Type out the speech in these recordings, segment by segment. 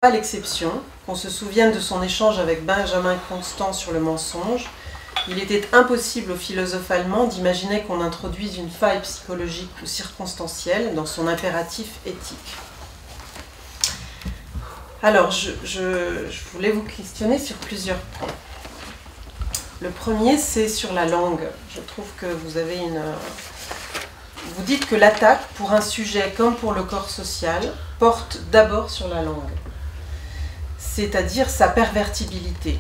pas l'exception, qu'on se souvienne de son échange avec Benjamin Constant sur le mensonge. Il était impossible au philosophe allemand d'imaginer qu'on introduise une faille psychologique ou circonstancielle dans son impératif éthique. Alors, je voulais vous questionner sur plusieurs points. Le premier, c'est sur la langue. Je trouve que vous avez Vous dites que l'attaque, pour un sujet comme pour le corps social, porte d'abord sur la langue, c'est-à-dire sa pervertibilité.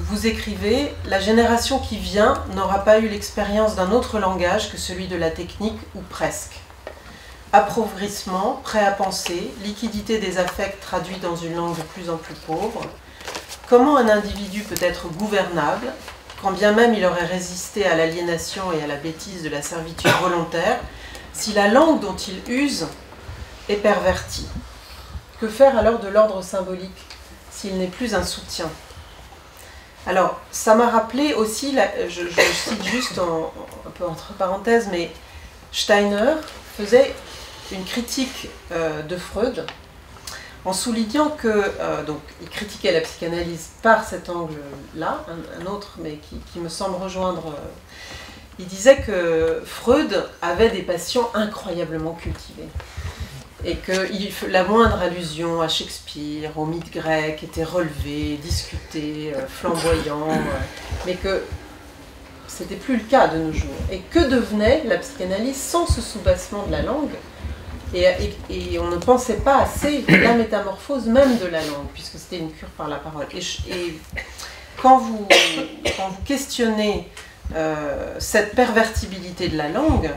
Vous écrivez « La génération qui vient n'aura pas eu l'expérience d'un autre langage que celui de la technique, ou presque. Appauvrissement, prêt à penser, liquidité des affects traduits dans une langue de plus en plus pauvre. Comment un individu peut être gouvernable, quand bien même il aurait résisté à l'aliénation et à la bêtise de la servitude volontaire, si la langue dont il use est pervertie? Que faire alors de l'ordre symbolique, s'il n'est plus un soutien? » Alors, ça m'a rappelé aussi, je cite juste un peu entre parenthèses, mais Steiner faisait une critique de Freud en soulignant que, donc, il critiquait la psychanalyse par cet angle-là, un autre, mais qui me semble rejoindre. Il disait que Freud avait des passions incroyablement cultivées. Et que la moindre allusion à Shakespeare, au mythe grec, était relevée, discutée, flamboyant, mais que c'était plus le cas de nos jours. Et que devenait la psychanalyse sans ce soubassement de la langue? Et on ne pensait pas assez la métamorphose même de la langue, puisque c'était une cure par la parole. Et quand vous questionnez cette pervertibilité de la langue,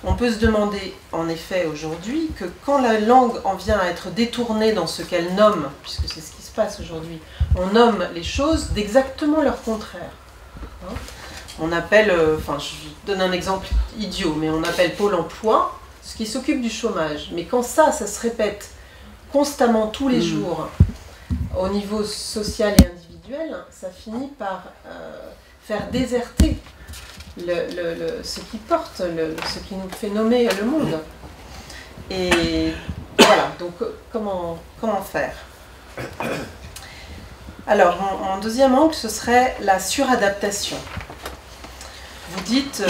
on peut se demander, en effet, aujourd'hui, que quand la langue en vient à être détournée dans ce qu'elle nomme, puisque c'est ce qui se passe aujourd'hui, on nomme les choses d'exactement leur contraire. Hein, on appelle, je donne un exemple idiot, mais on appelle Pôle emploi ce qui s'occupe du chômage. Mais quand ça se répète constamment tous les jours, au niveau social et individuel, ça finit par faire déserter ce qui porte, ce qui nous fait nommer le monde. Et voilà, donc comment faire? Alors, mon deuxième angle, ce serait la suradaptation. Vous dites,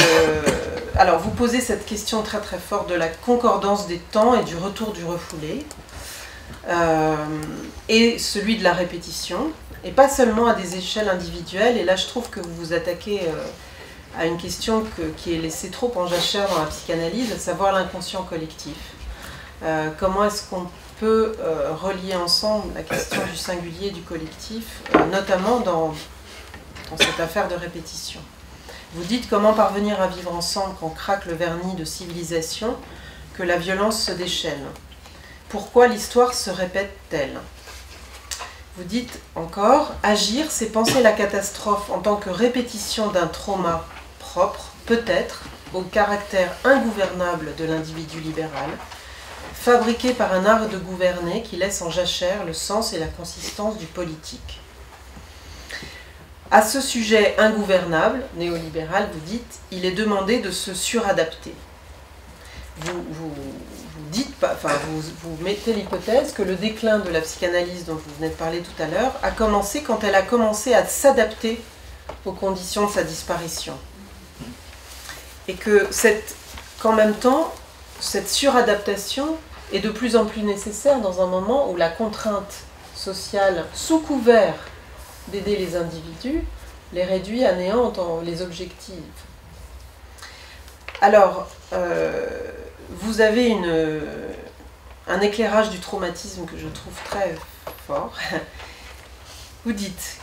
alors vous posez cette question très très forte de la concordance des temps et du retour du refoulé, et celui de la répétition, et pas seulement à des échelles individuelles. Et là, je trouve que vous vous attaquez à une question qui est laissée trop en jachère dans la psychanalyse, à savoir l'inconscient collectif. Comment est-ce qu'on peut relier ensemble la question du singulier et du collectif, notamment dans cette affaire de répétition. Vous dites comment parvenir à vivre ensemble quand craque le vernis de civilisation, que la violence se déchaîne. Pourquoi l'histoire se répète-t-elle? Vous dites encore, agir, c'est penser la catastrophe en tant que répétition d'un trauma propre, peut-être, au caractère ingouvernable de l'individu libéral, fabriqué par un art de gouverner qui laisse en jachère le sens et la consistance du politique. À ce sujet ingouvernable, néolibéral, vous dites, il est demandé de se suradapter. Vous mettez l'hypothèse que le déclin de la psychanalyse dont vous venez de parler tout à l'heure a commencé quand elle a commencé à s'adapter aux conditions de sa disparition. Et qu'en même temps, cette suradaptation est de plus en plus nécessaire dans un moment où la contrainte sociale, sous couvert d'aider les individus, les réduit à néant dans les objectifs. Alors, vous avez un éclairage du traumatisme que je trouve très fort. Vous dites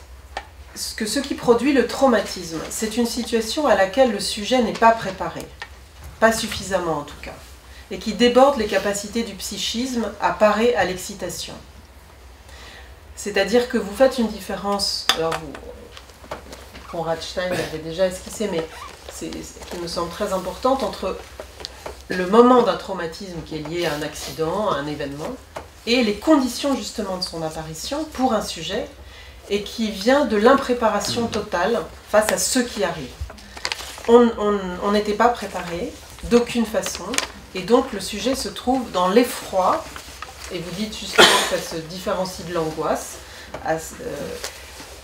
que ce qui produit le traumatisme, c'est une situation à laquelle le sujet n'est pas préparé, pas suffisamment en tout cas, et qui déborde les capacités du psychisme à parer à l'excitation. C'est-à-dire que vous faites une différence, alors Conrad Stein l'avait déjà esquissé, mais qui me semble très importante, entre le moment d'un traumatisme qui est lié à un accident, à un événement, et les conditions justement de son apparition pour un sujet, et qui vient de l'impréparation totale face à ce qui arrive. On n'était pas préparé, d'aucune façon, et donc le sujet se trouve dans l'effroi et vous dites justement que ça se différencie de l'angoisse,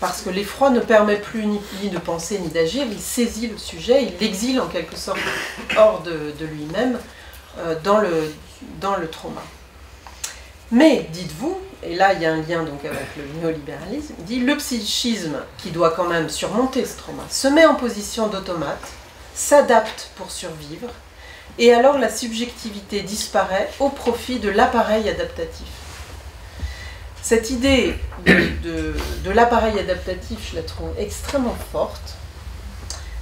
parce que l'effroi ne permet plus ni de penser ni d'agir, il saisit le sujet, il l'exile en quelque sorte hors de lui-même dans le trauma. Mais, dites-vous, et là il y a un lien donc avec le néolibéralisme, il dit le psychisme, qui doit quand même surmonter ce trauma, se met en position d'automate, s'adapte pour survivre, et alors la subjectivité disparaît au profit de l'appareil adaptatif. Cette idée de l'appareil adaptatif, je la trouve extrêmement forte,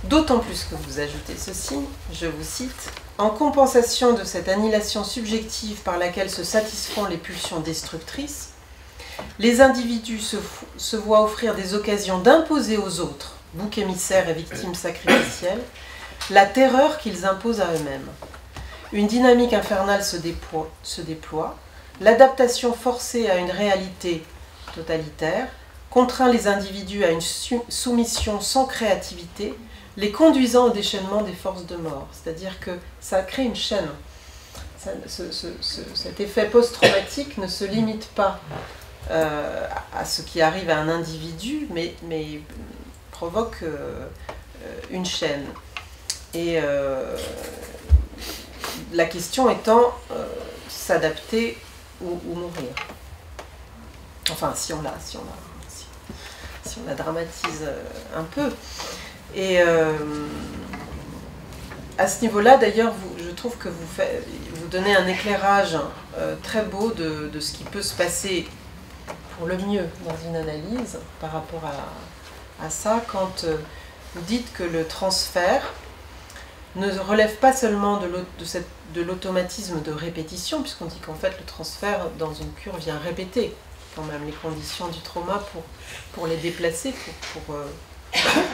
d'autant plus que vous ajoutez ceci, je vous cite, « En compensation de cette annihilation subjective par laquelle se satisfont les pulsions destructrices, les individus se voient offrir des occasions d'imposer aux autres, boucs émissaires et victimes sacrificielles, la terreur qu'ils imposent à eux-mêmes. Une dynamique infernale se déploie, l'adaptation forcée à une réalité totalitaire contraint les individus à une soumission sans créativité, les conduisant au déchaînement des forces de mort. » C'est-à-dire que ça crée une chaîne. Cet effet post-traumatique ne se limite pas à ce qui arrive à un individu, mais provoque une chaîne. Et la question étant s'adapter ou mourir. Enfin, si on la dramatise un peu. Et à ce niveau-là, d'ailleurs, je trouve que vous donnez un éclairage très beau de ce qui peut se passer pour le mieux dans une analyse par rapport à ça, quand vous dites que le transfert ne relève pas seulement de l'automatisme de répétition, puisqu'on dit qu'en fait le transfert dans une cure vient répéter quand même les conditions du trauma pour les déplacer, pour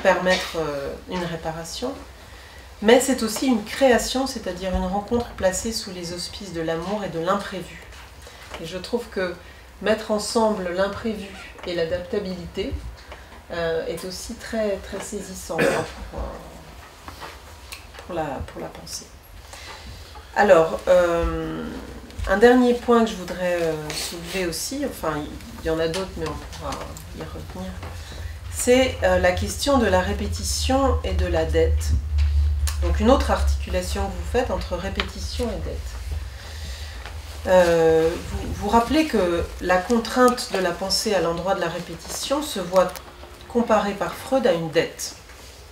permettre une réparation. Mais c'est aussi une création, c'est-à-dire une rencontre placée sous les auspices de l'amour et de l'imprévu. Et je trouve que mettre ensemble l'imprévu et l'adaptabilité est aussi très, très saisissant pour la pensée. Alors, un dernier point que je voudrais soulever aussi, enfin il y en a d'autres mais on pourra y revenir, c'est la question de la répétition et de la dette. Donc une autre articulation que vous faites entre répétition et dette. Vous rappelez que la contrainte de la pensée à l'endroit de la répétition se voit comparée par Freud à une dette.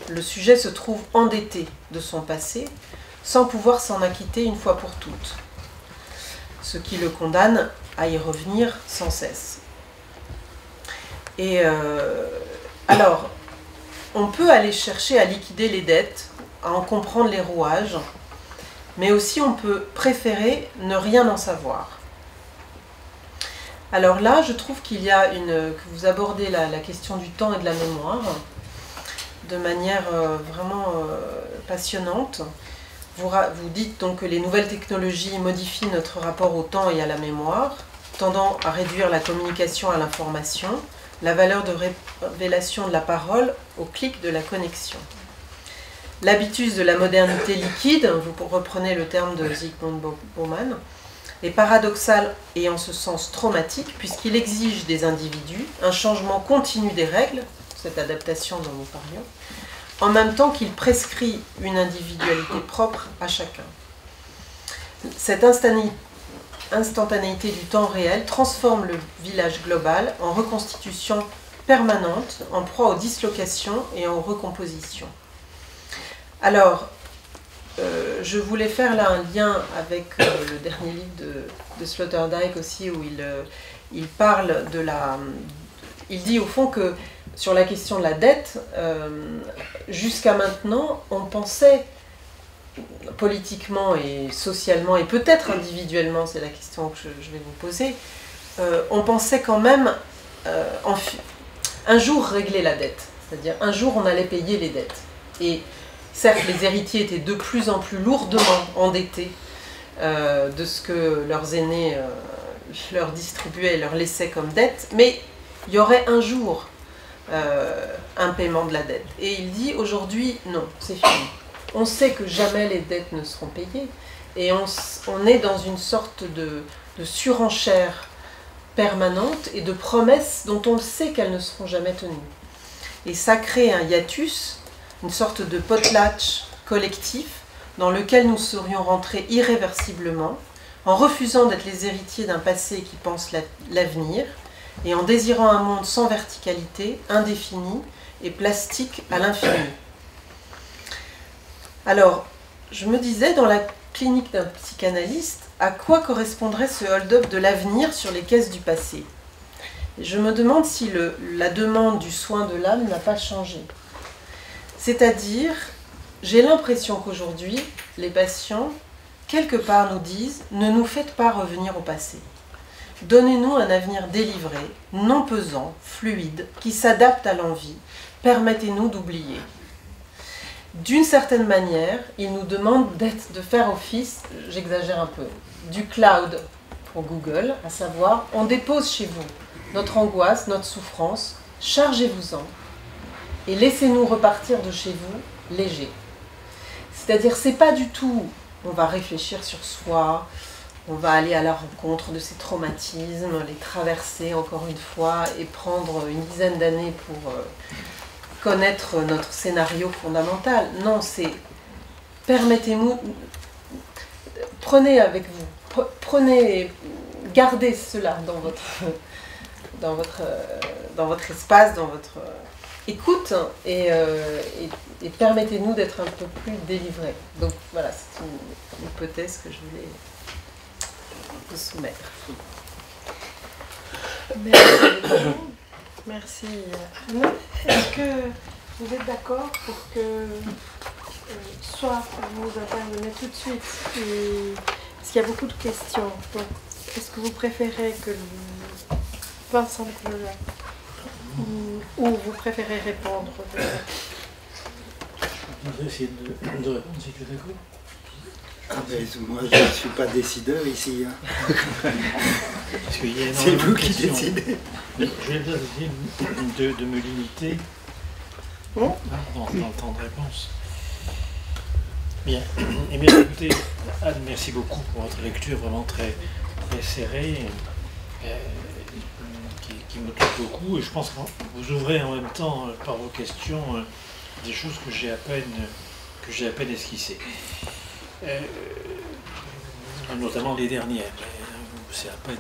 Le sujet se trouve endetté de son passé, sans pouvoir s'en acquitter une fois pour toutes, ce qui le condamne à y revenir sans cesse. Et alors, on peut aller chercher à liquider les dettes, à en comprendre les rouages, mais aussi on peut préférer ne rien en savoir. Alors là, je trouve qu'il y a que vous abordez la question du temps et de la mémoire de manière vraiment passionnante. Vous dites donc que les nouvelles technologies modifient notre rapport au temps et à la mémoire, tendant à réduire la communication à l'information, la valeur de révélation de la parole au clic de la connexion. L'habitus de la modernité liquide, vous reprenez le terme de Zygmunt Bauman, est paradoxal et en ce sens traumatique, puisqu'il exige des individus un changement continu des règles, cette adaptation dont nous parlions, en même temps qu'il prescrit une individualité propre à chacun. Cette instantanéité du temps réel transforme le village global en reconstitution permanente, en proie aux dislocations et aux recompositions. Alors, je voulais faire là un lien avec le dernier livre de Sloterdijk aussi, où il parle de la... Il dit au fond que sur la question de la dette, jusqu'à maintenant, on pensait politiquement et socialement, et peut-être individuellement, c'est la question que je vais vous poser, on pensait quand même un jour régler la dette, c'est-à-dire un jour on allait payer les dettes. Et certes, les héritiers étaient de plus en plus lourdement endettés de ce que leurs aînés leur distribuaient et leur laissaient comme dette, mais il y aurait un jour un paiement de la dette. Et il dit aujourd'hui, non, c'est fini. On sait que jamais les dettes ne seront payées, et on est dans une sorte de surenchère permanente et de promesses dont on le sait qu'elles ne seront jamais tenues. Et ça crée un hiatus, une sorte de potlatch collectif dans lequel nous serions rentrés irréversiblement, en refusant d'être les héritiers d'un passé qui pense l'avenir, et en désirant un monde sans verticalité, indéfini et plastique à l'infini. Alors, je me disais, dans la clinique d'un psychanalyste, à quoi correspondrait ce hold-up de l'avenir sur les caisses du passé? Et je me demande si la demande du soin de l'âme n'a pas changé. C'est-à-dire, j'ai l'impression qu'aujourd'hui, les patients, quelque part, nous disent « Ne nous faites pas revenir au passé. Donnez-nous un avenir délivré, non pesant, fluide, qui s'adapte à l'envie. Permettez-nous d'oublier. » D'une certaine manière, ils nous demandent de faire office, j'exagère un peu, du cloud pour Google, à savoir, on dépose chez vous notre angoisse, notre souffrance, chargez-vous-en et laissez-nous repartir de chez vous léger. C'est-à-dire, c'est pas du tout, on va réfléchir sur soi, on va aller à la rencontre de ces traumatismes, les traverser encore une fois et prendre une dizaine d'années pour connaître notre scénario fondamental. Non, c'est permettez-nous, prenez avec vous, gardez cela dans votre espace, dans votre écoute et permettez-nous d'être un peu plus délivrés. Donc voilà, c'est une hypothèse que je voulais vous soumettre. Merci. Anna. Est-ce que vous êtes d'accord pour que soit vous intervenez tout de suite parce qu'il y a beaucoup de questions. Donc, est-ce que vous préférez que Vincent Nicolas ou vous préférez répondre Je vais essayer de répondre si tu es d'accord. Moi, je ne suis pas décideur ici. Hein. C'est vous qui décidez. Je vais essayer de me limiter dans le temps de réponse. Bien. Eh bien, écoutez, Anne, merci beaucoup pour votre lecture vraiment très, très serrée, qui me touche beaucoup. Et je pense que vous ouvrez en même temps, par vos questions, des choses que j'ai à peine esquissées. Notamment les dernières. C'est à peine.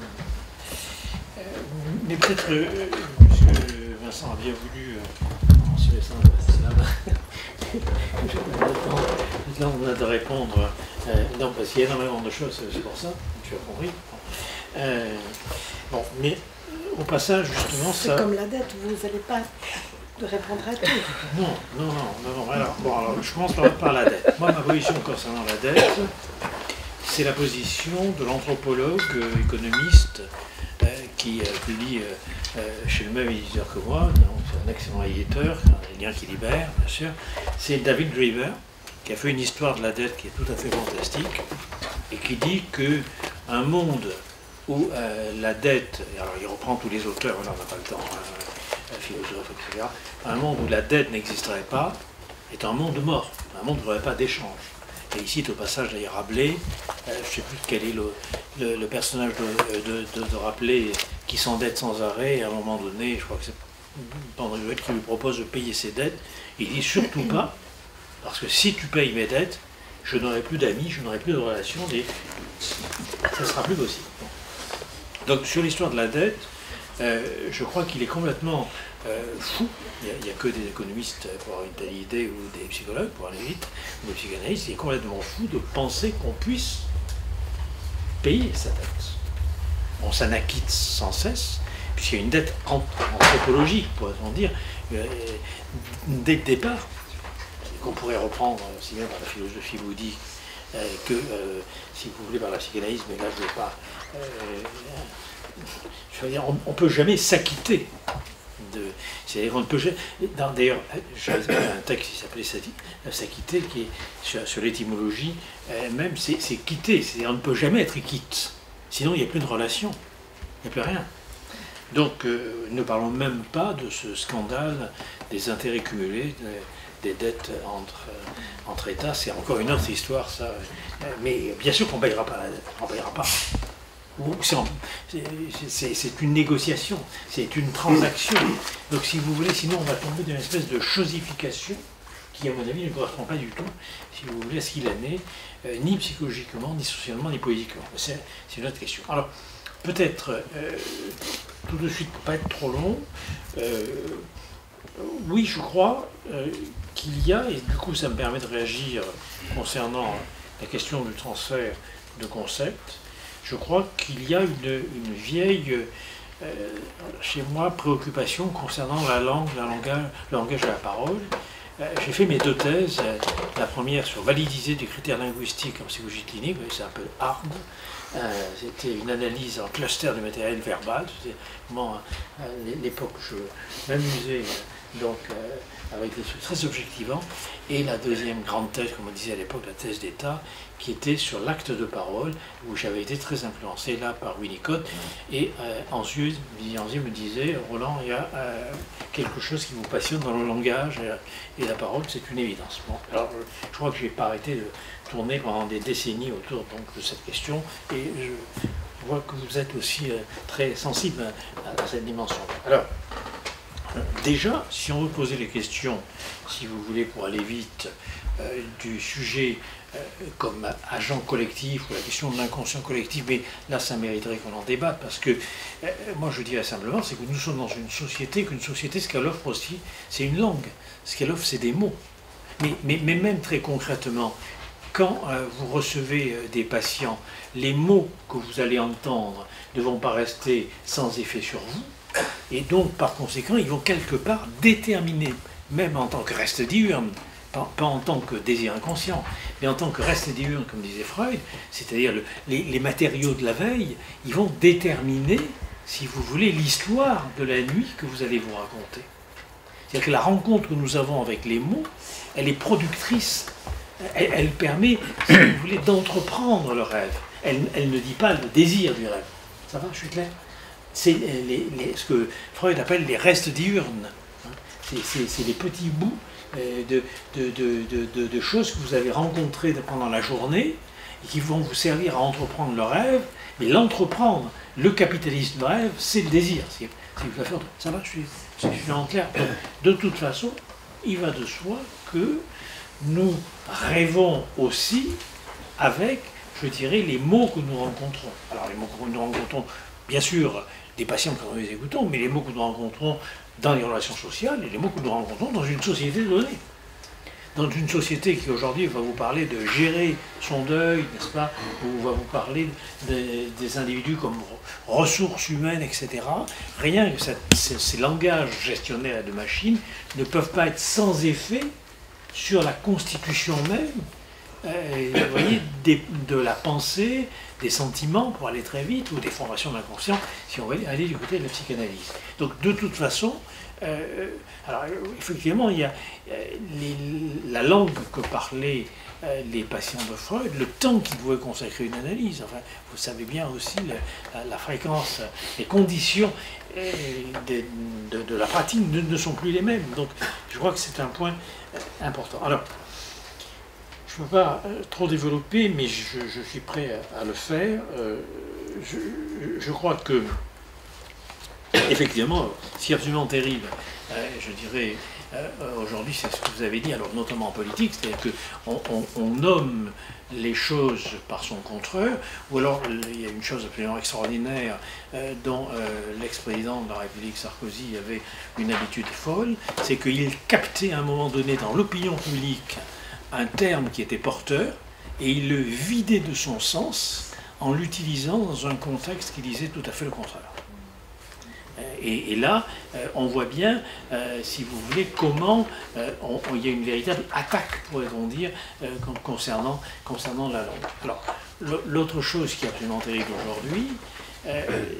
Mais peut-être, puisque Vincent a bien voulu mentionner ça, c'est là-bas. Je vais attendre de répondre. Non, parce qu'il y a énormément de choses, c'est pour ça, tu as compris. Bon, mais au passage, justement, ça. C'est comme la dette, vous n'allez pas répondre à tout. Non. Alors, je commence par la dette. Moi, ma position concernant la dette, c'est la position de l'anthropologue économiste qui publie chez le même éditeur que moi, c'est un excellent éditeur, un lien qui libère, bien sûr. C'est David Graeber, qui a fait une histoire de la dette qui est tout à fait fantastique, et qui dit qu'un monde où la dette, alors il reprend tous les auteurs, là on n'a pas le temps, philosophes, etc., un monde où la dette n'existerait pas est un monde mort, un monde où il n'y aurait pas d'échange. Et ici, au passage, d'ailleurs, Rabelais, je ne sais plus quel est le personnage de Rabelais qui s'endette sans arrêt, et à un moment donné, je crois que c'est Pandré qui lui propose de payer ses dettes. Il dit surtout pas, parce que si tu payes mes dettes, je n'aurai plus d'amis, je n'aurai plus de relations, et ça ne sera plus possible. Donc, sur l'histoire de la dette, je crois qu'il est complètement fou. Il n'y a que des économistes pour avoir une telle idée, ou des psychologues pour aller vite, ou des psychanalystes. Il est complètement fou de penser qu'on puisse payer sa dette. On s'en acquitte sans cesse, puisqu'il y a une dette anthropologique, pourrait-on dire, dès le départ, qu'on pourrait reprendre aussi bien par la philosophie bouddhique que, si vous voulez, par la psychanalyse, mais là je ne vais pas. Je veux dire, on ne peut jamais s'acquitter de. C'est-à-dire qu'on ne peut jamais. D'ailleurs, j'avais un texte qui s'appelait S'acquitter, qui est sur l'étymologie même, c'est quitter. C'est-à-dire on ne peut jamais être quitte. Sinon, il n'y a plus de relation. Il n'y a plus rien. Donc, ne parlons même pas de ce scandale des intérêts cumulés des dettes entre États, c'est encore une autre histoire, ça. Mais bien sûr qu'on ne payera pas la dette, on ne payera pas. C'est une négociation, c'est une transaction. Donc si vous voulez, sinon on va tomber dans une espèce de chosification qui, à mon avis, ne correspond pas du tout, si vous voulez, à ce qu'il en est, ni psychologiquement, ni socialement, ni politiquement. C'est une autre question. Alors, peut-être, tout de suite, pour ne pas être trop long, oui, je crois qu'il y a, et du coup ça me permet de réagir concernant la question du transfert de concepts, je crois qu'il y a une vieille, chez moi, préoccupation concernant la langue, le langage de la parole. J'ai fait mes 2 thèses, la première sur validiser des critères linguistiques en psychologie clinique, c'est un peu hard. C'était une analyse en cluster du matériel verbal, c'était vraiment l'époque où je m'amusais donc avec des trucs très objectivants. Et la deuxième grande thèse, comme on disait à l'époque, la thèse d'État, qui était sur l'acte de parole, où j'avais été très influencé là par Winnicott. Et ensuite, me disait, Roland, il y a quelque chose qui vous passionne dans le langage et la parole, c'est une évidence. Bon, alors je crois que je n'ai pas arrêté de tourner pendant des décennies autour donc, de cette question, et je vois que vous êtes aussi très sensible à cette dimension. Alors, déjà, si on veut poser les questions, si vous voulez, pour aller vite, du sujet comme agent collectif, ou la question de l'inconscient collectif, mais là, ça mériterait qu'on en débatte, parce que, moi, je dirais simplement, c'est que nous sommes dans une société, qu'une société, ce qu'elle offre aussi, c'est une langue. Ce qu'elle offre, c'est des mots. Mais même très concrètement, quand vous recevez des patients, les mots que vous allez entendre ne vont pas rester sans effet sur vous, et donc, par conséquent, ils vont quelque part déterminer, même en tant que reste diurne, pas en tant que désir inconscient, mais en tant que reste diurne, comme disait Freud, c'est-à-dire les matériaux de la veille, ils vont déterminer, si vous voulez, l'histoire de la nuit que vous allez vous raconter. C'est-à-dire que la rencontre que nous avons avec les mots, elle est productrice, elle permet, si vous voulez, d'entreprendre le rêve. Elle ne dit pas le désir du rêve. Ça va, je suis clair ? C'est ce que Freud appelle les restes diurnes. C'est les petits bouts de choses que vous avez rencontrées pendant la journée et qui vont vous servir à entreprendre le rêve. Mais l'entreprendre, le capitalisme de rêve, c'est le désir. Ça va, je suis en clair. De toute façon, il va de soi que nous rêvons aussi avec, je dirais, les mots que nous rencontrons. Alors les mots que nous rencontrons, bien sûr, des patients quand nous les écoutons, mais les mots que nous rencontrons dans les relations sociales et les mots que nous rencontrons dans une société donnée. Dans une société qui aujourd'hui va vous parler de gérer son deuil, n'est-ce pas, ou va vous parler des individus comme ressources humaines, etc. Rien que ces langages gestionnaires de machines ne peuvent pas être sans effet sur la constitution même, vous voyez, de la pensée, des sentiments, pour aller très vite, ou des formations d'inconscient, si on veut aller du côté de la psychanalyse. Donc, de toute façon, alors, effectivement, il y a la langue que parlaient les patients de Freud, le temps qu'ils pouvaient consacrer une analyse. Enfin, vous savez bien aussi la fréquence, les conditions de la pratique ne sont plus les mêmes. Donc, je crois que c'est un point important. Alors, je ne peux pas trop développer, mais je suis prêt à le faire. Je crois que, effectivement, ce qui est absolument terrible, je dirais, aujourd'hui, c'est ce que vous avez dit, alors notamment en politique, c'est-à-dire qu'on nomme les choses par son contraire, ou alors il y a une chose absolument extraordinaire dont l'ex-président de la République Sarkozy avait une habitude folle, c'est qu'il captait à un moment donné dans l'opinion publique un terme qui était porteur, et il le vidait de son sens en l'utilisant dans un contexte qui disait tout à fait le contraire. Et là, on voit bien, si vous voulez, comment il y a une véritable attaque, pourrait-on dire, concernant la langue. Alors, l'autre chose qui est absolument terrible aujourd'hui,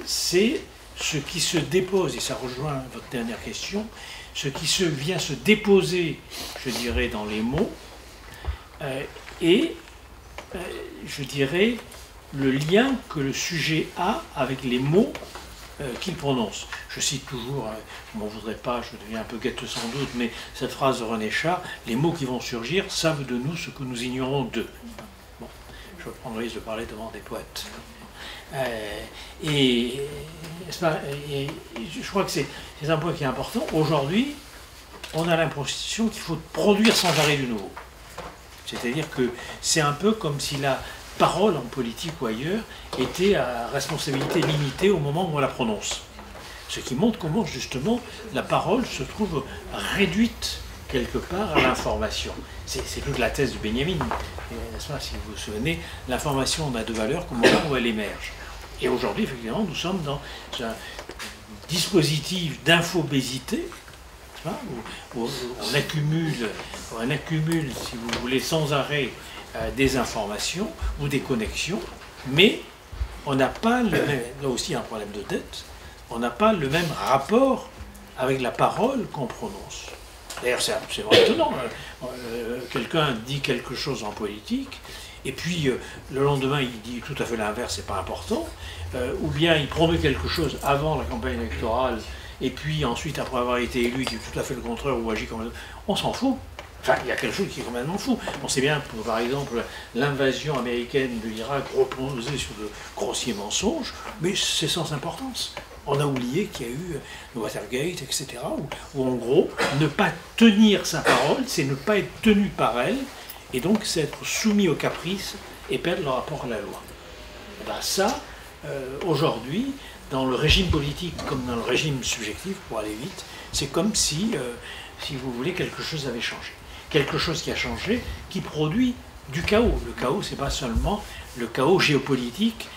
c'est ce qui se dépose, et ça rejoint votre dernière question, ce qui vient se déposer, je dirais, dans les mots, et, je dirais, le lien que le sujet a avec les mots qu'il prononce. Je cite toujours, on ne voudrait pas, je deviens un peu guette sans doute, mais cette phrase de René Char, les mots qui vont surgir savent de nous ce que nous ignorons d'eux. Bon, je vais prendre le risque de parler devant des poètes. Et je crois que c'est un point qui est important. Aujourd'hui, on a l'impression qu'il faut produire sans arrêt du nouveau. C'est-à-dire que c'est un peu comme si la parole en politique ou ailleurs était à responsabilité limitée au moment où on la prononce. Ce qui montre comment justement la parole se trouve réduite quelque part à l'information. C'est toute la thèse de Benjamin. N'est-ce pas, si vous vous souvenez, l'information n'a de valeur qu'au moment où elle émerge. Et aujourd'hui, effectivement, nous sommes dans un dispositif d'infobésité, où on accumule, si vous voulez, sans arrêt des informations ou des connexions, mais on n'a pas le même, là aussi un problème de dette, on n'a pas le même rapport avec la parole qu'on prononce. D'ailleurs, c'est vraiment étonnant. Quelqu'un dit quelque chose en politique, et puis le lendemain il dit tout à fait l'inverse, c'est pas important, ou bien il promet quelque chose avant la campagne électorale, et puis ensuite, après avoir été élu, il dit tout à fait le contraire ou agit comme... On s'en fout. Enfin, il y a quelque chose qui est complètement fou. On sait bien, par exemple, l'invasion américaine de l'Irak reposée sur de grossiers mensonges, mais c'est sans importance. On a oublié qu'il y a eu le Watergate, etc., où en gros, ne pas tenir sa parole, c'est ne pas être tenu par elle, et donc c'est être soumis aux caprices et perdre le rapport à la loi. Et bien ça, aujourd'hui, dans le régime politique comme dans le régime subjectif, pour aller vite, c'est comme si, si vous voulez, quelque chose avait changé. Quelque chose qui a changé, qui produit du chaos. Le chaos, c'est pas seulement le chaos géopolitique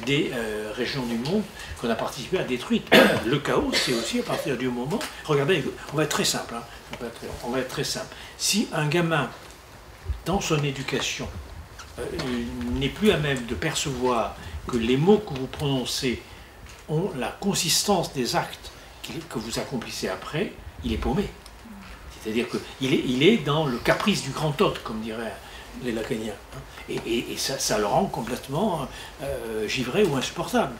des régions du monde qu'on a participé à détruire. Le chaos, c'est aussi à partir du moment... Regardez, on va être très simple. Hein, on va être très simple. Si un gamin, dans son éducation, n'est plus à même de percevoir que les mots que vous prononcez ont la consistance des actes que vous accomplissez après, il est paumé. C'est-à-dire qu'il est dans le caprice du grand hôte, comme diraient les lacaniens. Et ça le rend complètement givré ou insupportable.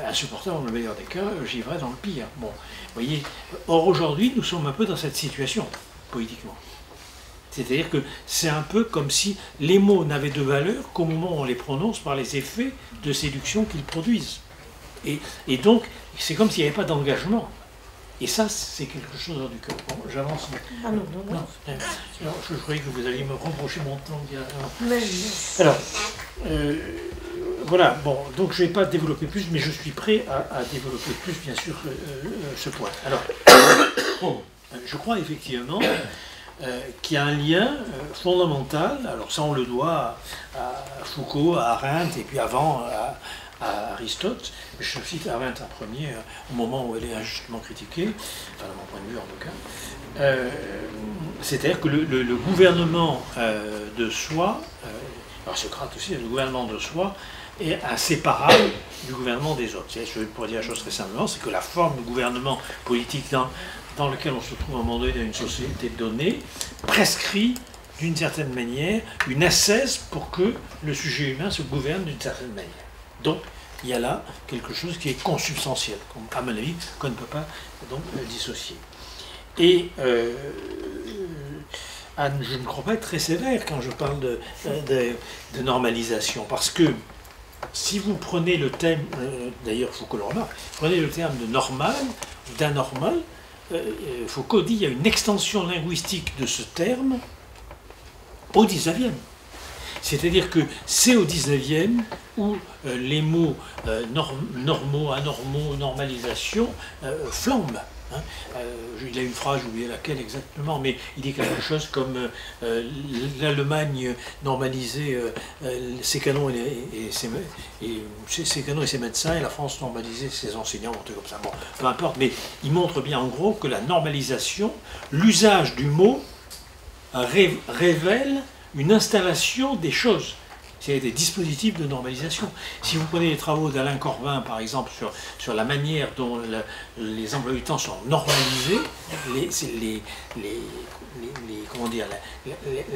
Insupportable dans le meilleur des cas, givré dans le pire. Bon, vous voyez. Or aujourd'hui, nous sommes un peu dans cette situation, politiquement. C'est-à-dire que c'est un peu comme si les mots n'avaient de valeur qu'au moment où on les prononce par les effets de séduction qu'ils produisent. Et donc, c'est comme s'il n'y avait pas d'engagement. Et ça, c'est quelque chose hors du cœur. Bon, j'avance. Ah non. Alors, je croyais que vous alliez me reprocher mon temps. Mais... Alors, voilà, bon, donc je ne vais pas développer plus, mais je suis prêt à développer plus, bien sûr, ce point. Alors, je crois effectivement qu'il y a un lien fondamental, alors ça on le doit à Foucault, à Arendt, et puis avant à Aristote. Je cite Arendt en premier, au moment où elle est injustement critiquée, enfin de mon point de vue en tout cas. C'est-à-dire que le gouvernement de soi, alors Socrate aussi, le gouvernement de soi est inséparable du gouvernement des autres. Je pourrais dire la chose très simplement, c'est que la forme de gouvernement politique dans lequel on se trouve à un moment donné dans une société donnée prescrit d'une certaine manière une ascèse pour que le sujet humain se gouverne d'une certaine manière. Donc, il y a là quelque chose qui est consubstantiel, à mon avis, qu'on ne peut pas donc dissocier. Et Anne, je ne crois pas être très sévère quand je parle de normalisation, parce que si vous prenez le thème, d'ailleurs Foucault le remarque, prenez le terme de normal ou d'anormal, Foucault dit qu'il y a une extension linguistique de ce terme au XIXe. C'est-à-dire que c'est au XIXe où les mots normaux, anormaux, normalisation flambent. Il a une phrase, j'ai oublié laquelle exactement, mais il dit quelque chose comme l'Allemagne normalisait ses canons et ses médecins, et la France normalisait ses enseignants, un truc comme ça. Bon, peu importe, mais il montre bien en gros que la normalisation, l'usage du mot révèle une installation des choses, c'est des dispositifs de normalisation. Si vous prenez les travaux d'Alain Corbin, par exemple, sur la manière dont les emplois du temps sont normalisés, comment dire,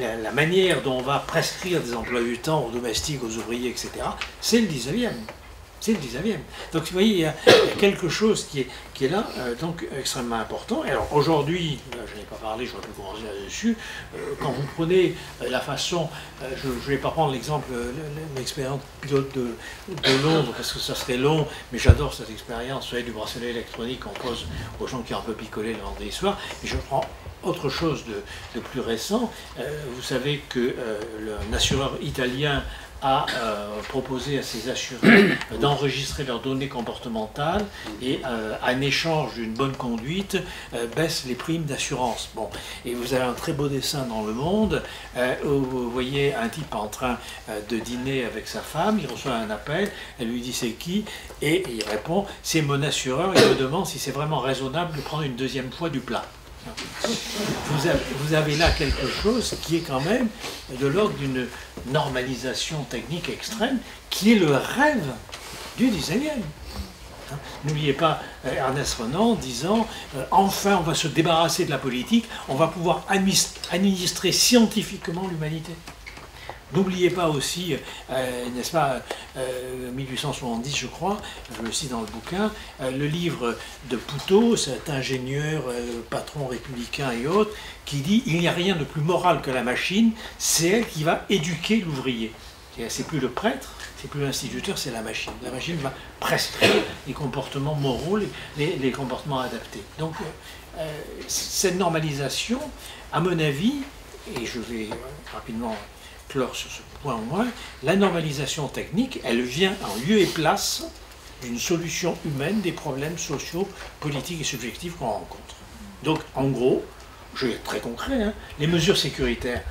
la manière dont on va prescrire des emplois du temps aux domestiques, aux ouvriers, etc., c'est le 19e. C'est le 19e. Donc vous voyez, il y a quelque chose qui est là, donc extrêmement important. Et alors aujourd'hui, je n'ai pas parlé, je ne vais plus commencer là-dessus, quand vous prenez la façon, je ne vais pas prendre l'exemple, l'expérience pilote de Londres, parce que ça serait long, mais j'adore cette expérience, vous savez, du bracelet électronique qu'on pose aux gens qui ont un peu picolé le vendredi soir, et je prends autre chose de plus récent. Vous savez que le assureur italien a proposé à ses assurés d'enregistrer leurs données comportementales et en échange d'une bonne conduite baisse les primes d'assurance. Bon, et vous avez un très beau dessin dans Le Monde où vous voyez un type en train de dîner avec sa femme, il reçoit un appel, elle lui dit c'est qui, et il répond c'est mon assureur, il me demande si c'est vraiment raisonnable de prendre une deuxième fois du plat. Vous avez là quelque chose qui est quand même de l'ordre d'une normalisation technique extrême, qui est le rêve du 19e. N'oubliez pas Ernest Renan disant enfin on va se débarrasser de la politique, on va pouvoir administrer scientifiquement l'humanité. N'oubliez pas aussi, n'est-ce pas, 1870 je crois, je le cite dans le bouquin, le livre de Poutot, cet ingénieur, patron républicain et autres, qui dit « Il n'y a rien de plus moral que la machine, c'est elle qui va éduquer l'ouvrier ». C'est plus le prêtre, c'est plus l'instituteur, c'est la machine. La machine va prescrire les comportements moraux, les comportements adaptés. Donc cette normalisation, à mon avis, et je vais rapidement clore sur ce point au moins, la normalisation technique, elle vient en lieu et place d'une solution humaine des problèmes sociaux, politiques et subjectifs qu'on rencontre. Donc, en gros, je vais être très concret, hein, les mesures sécuritaires,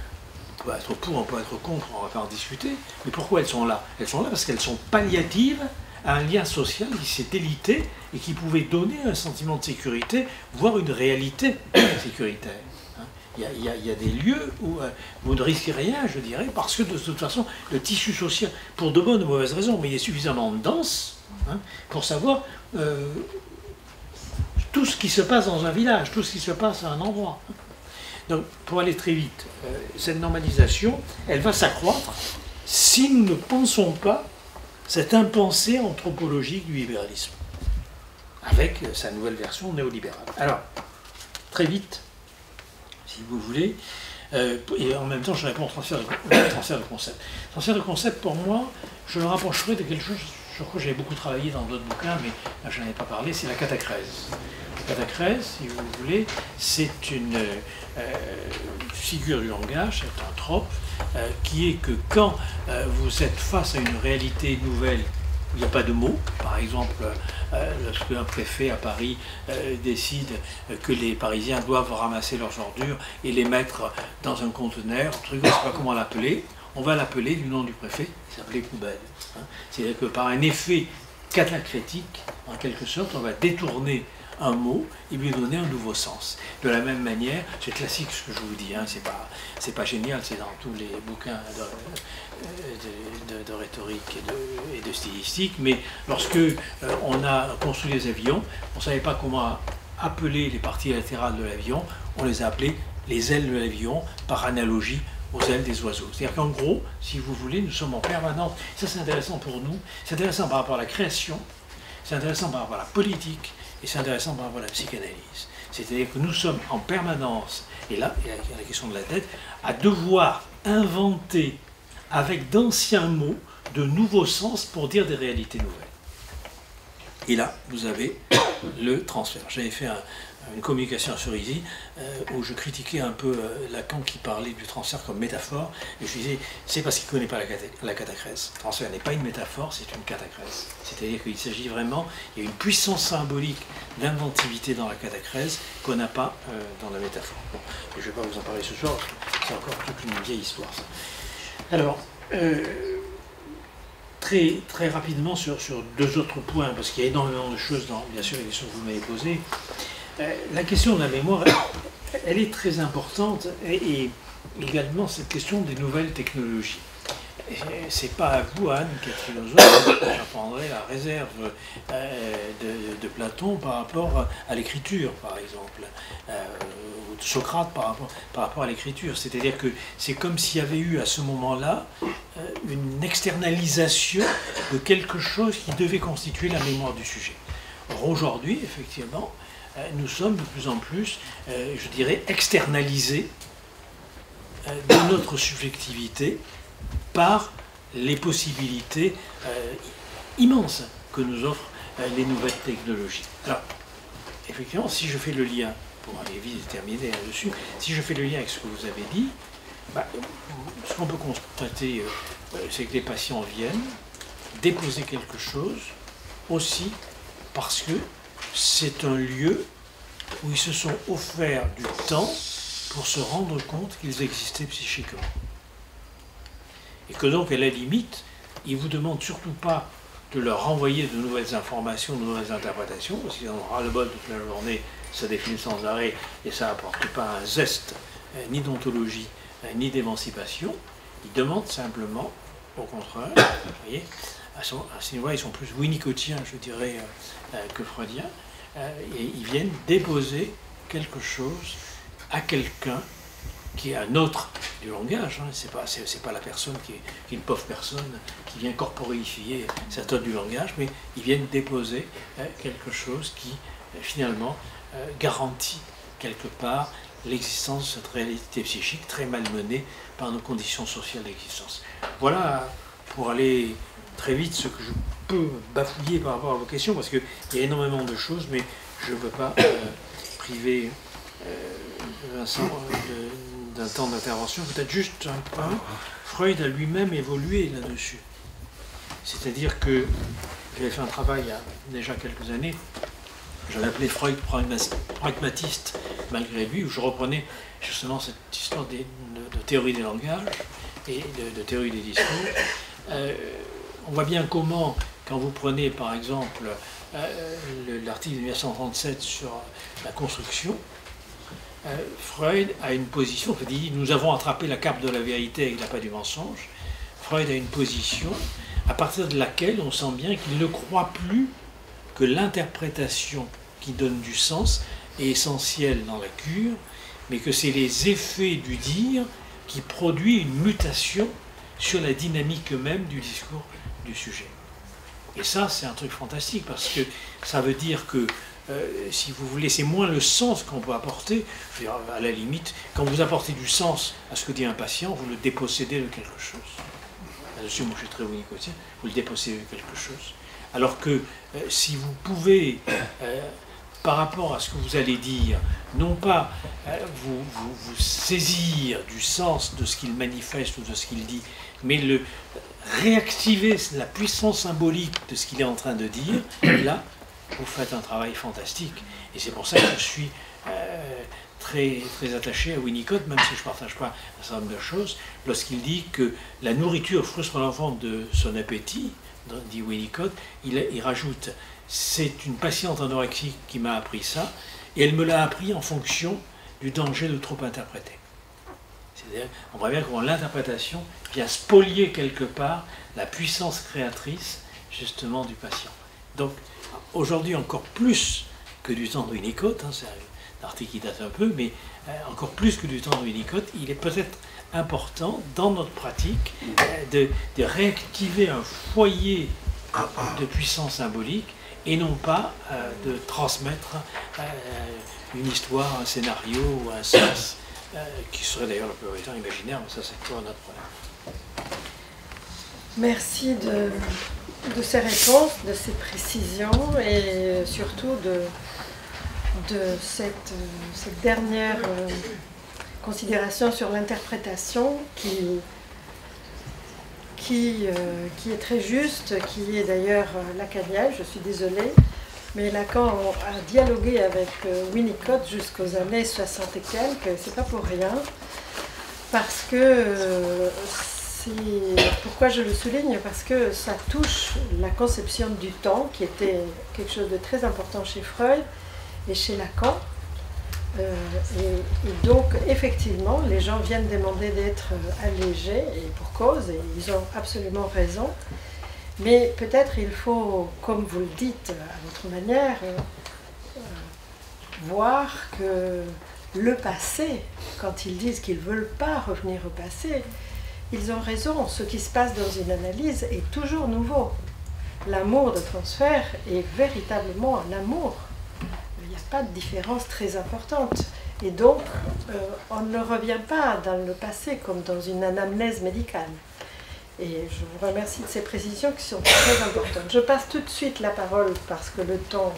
on peut être pour, on peut être contre, on va pas en discuter, mais pourquoi elles sont là? Elles sont là parce qu'elles sont palliatives à un lien social qui s'est délité et qui pouvait donner un sentiment de sécurité, voire une réalité sécuritaire. Il y a des lieux où vous ne risquez rien, je dirais, parce que de toute façon, le tissu social, pour de bonnes ou de mauvaises raisons, mais il est suffisamment dense pour savoir tout ce qui se passe dans un village, tout ce qui se passe à un endroit. Donc, pour aller très vite, cette normalisation, elle va s'accroître si nous ne pensons pas cette impensée anthropologique du libéralisme, avec sa nouvelle version néolibérale. Alors, très vite, si vous voulez, et en même temps je réponds au transfert de concept. Le transfert de concept, pour moi, je le rapprocherai de quelque chose sur quoi j'avais beaucoup travaillé dans d'autres bouquins, mais là je n'en ai pas parlé, c'est la catachrèse. La catachrèse, si vous voulez, c'est une figure du langage, c'est un trope, qui est que quand vous êtes face à une réalité nouvelle, il n'y a pas de mots. Par exemple, lorsqu'un préfet à Paris décide que les Parisiens doivent ramasser leurs ordures et les mettre dans un conteneur, on ne sait pas comment l'appeler, on va l'appeler du nom du préfet, il s'appelait poubelle. C'est-à-dire que par un effet catachrétique, en quelque sorte, on va détourner un mot et lui donner un nouveau sens. De la même manière, c'est classique ce que je vous dis, c'est pas génial, c'est dans tous les bouquins de rhétorique et de stylistique, mais lorsque on a construit les avions, on ne savait pas comment appeler les parties latérales de l'avion, on les a appelées les ailes de l'avion par analogie aux ailes des oiseaux. C'est-à-dire qu'en gros, si vous voulez, nous sommes en permanence, ça c'est intéressant pour nous, c'est intéressant par rapport à la création, c'est intéressant par rapport à la politique, et c'est intéressant par rapport à la psychanalyse. C'est-à-dire que nous sommes en permanence, et là, il y a la question de la tête, à devoir inventer avec d'anciens mots de nouveaux sens pour dire des réalités nouvelles. Et là, vous avez le transfert. J'avais fait une communication sur Easy où je critiquais un peu Lacan qui parlait du transfert comme métaphore, et je disais, c'est parce qu'il ne connaît pas la catachrèse. Le transfert n'est pas une métaphore, c'est une catachrèse. C'est-à-dire qu'il s'agit vraiment, il y a une puissance symbolique d'inventivité dans la catachrèse qu'on n'a pas dans la métaphore. Bon, je ne vais pas vous en parler ce soir, parce que c'est encore toute une vieille histoire, ça. Alors, très rapidement sur deux autres points, parce qu'il y a énormément de choses dans, bien sûr, les questions que vous m'avez posées. La question de la mémoire, elle est très importante, et également cette question des nouvelles technologies. c'est pas à vous, Anne, qui est philosophe, j'apprendrai la réserve de Platon par rapport à l'écriture, par exemple, ou de Socrate par rapport à l'écriture. C'est-à-dire que c'est comme s'il y avait eu à ce moment-là une externalisation de quelque chose qui devait constituer la mémoire du sujet. Or aujourd'hui, effectivement, nous sommes de plus en plus, je dirais, externalisés de notre subjectivité par les possibilités immenses que nous offrent les nouvelles technologies. Alors, effectivement, si je fais le lien, pour aller vite terminer là-dessus, si je fais le lien avec ce que vous avez dit, ce qu'on peut constater, c'est que les patients viennent déposer quelque chose aussi parce que c'est un lieu où ils se sont offerts du temps pour se rendre compte qu'ils existaient psychiquement. Et que donc, à la limite, ils ne vous demandent surtout pas de leur renvoyer de nouvelles informations, de nouvelles interprétations, parce qu'ils en ont ras-le-bol toute la journée, ça défile sans arrêt, et ça n'apporte pas un zeste, ni d'ontologie, ni d'émancipation. Ils demandent simplement, au contraire, vous voyez, à ce niveau-là, ils sont plus winnicottiens, je dirais, que freudiens, et ils viennent déposer quelque chose à quelqu'un qui est un autre du langage, hein. C'est pas la personne qui est une pauvre personne qui vient corporifier cet autre du langage, mais ils viennent déposer quelque chose qui finalement garantit quelque part l'existence de cette réalité psychique très malmenée par nos conditions sociales d'existence. Voilà, pour aller très vite, ce que je peux bafouiller par rapport à vos questions, parce qu'il y a énormément de choses, mais je ne veux pas priver Vincent d'un temps d'intervention. Peut-être juste un point. Freud a lui-même évolué là-dessus. C'est-à-dire que j'avais fait un travail il y a déjà quelques années, je l'appelais Freud pragmatiste malgré lui, où je reprenais justement cette histoire de théorie des langages et de théorie des discours. On voit bien comment, quand vous prenez par exemple l'article de 1937 sur la construction, Freud a une position, il dit nous avons attrapé la cape de la vérité avec l'appât du mensonge. Freud a une position à partir de laquelle on sent bien qu'il ne croit plus que l'interprétation qui donne du sens est essentielle dans la cure, mais que c'est les effets du dire qui produisent une mutation sur la dynamique même du discours du sujet. Et ça, c'est un truc fantastique, parce que ça veut dire que, si vous voulez, c'est moins le sens qu'on peut apporter. Je veux dire, à la limite, quand vous apportez du sens à ce que dit un patient, vous le dépossédez de quelque chose. Là-dessus, moi je suis très winnicottien, vous le dépossédez de quelque chose. Alors que si vous pouvez, par rapport à ce que vous allez dire, non pas vous saisir du sens de ce qu'il manifeste ou de ce qu'il dit, mais le réactiver la puissance symbolique de ce qu'il est en train de dire, là, vous faites un travail fantastique. Et c'est pour ça que je suis très, très attaché à Winnicott, même si je ne partage pas un certain nombre de choses, lorsqu'il dit que la nourriture frustre l'enfant de son appétit, dit Winnicott, il rajoute « c'est une patiente anorexique qui m'a appris ça, et elle me l'a appris en fonction du danger de trop interpréter ». C'est-à-dire, on voit bien comment l'interprétation vient spolier quelque part la puissance créatrice, justement, du patient. Donc, aujourd'hui, encore plus que du temps de Winnicott, hein, c'est un article qui date un peu, mais encore plus que du temps de Winnicott, il est peut-être important, dans notre pratique, de réactiver un foyer de puissance symbolique, et non pas de transmettre une histoire, un scénario ou un sens, qui serait d'ailleurs la plupart du temps imaginaire, mais ça c'est toujours notre problème. Merci de ces réponses, de ces précisions et surtout de cette dernière considération sur l'interprétation qui est très juste, qui est d'ailleurs lacanienne, je suis désolée, mais Lacan a dialogué avec Winnicott jusqu'aux années 60 et quelques, c'est pas pour rien, parce que pourquoi je le souligne, parce que ça touche la conception du temps, qui était quelque chose de très important chez Freud et chez Lacan, Et donc, effectivement, les gens viennent demander d'être allégés, et pour cause, et ils ont absolument raison. Mais peut-être il faut, comme vous le dites à votre manière, voir que le passé, quand ils disent qu'ils ne veulent pas revenir au passé, ils ont raison. Ce qui se passe dans une analyse est toujours nouveau. L'amour de transfert est véritablement un amour. Il n'y a pas de différence très importante. Et donc, on ne revient pas dans le passé comme dans une anamnèse médicale. Et je vous remercie de ces précisions qui sont très importantes. Je passe tout de suite la parole parce que le temps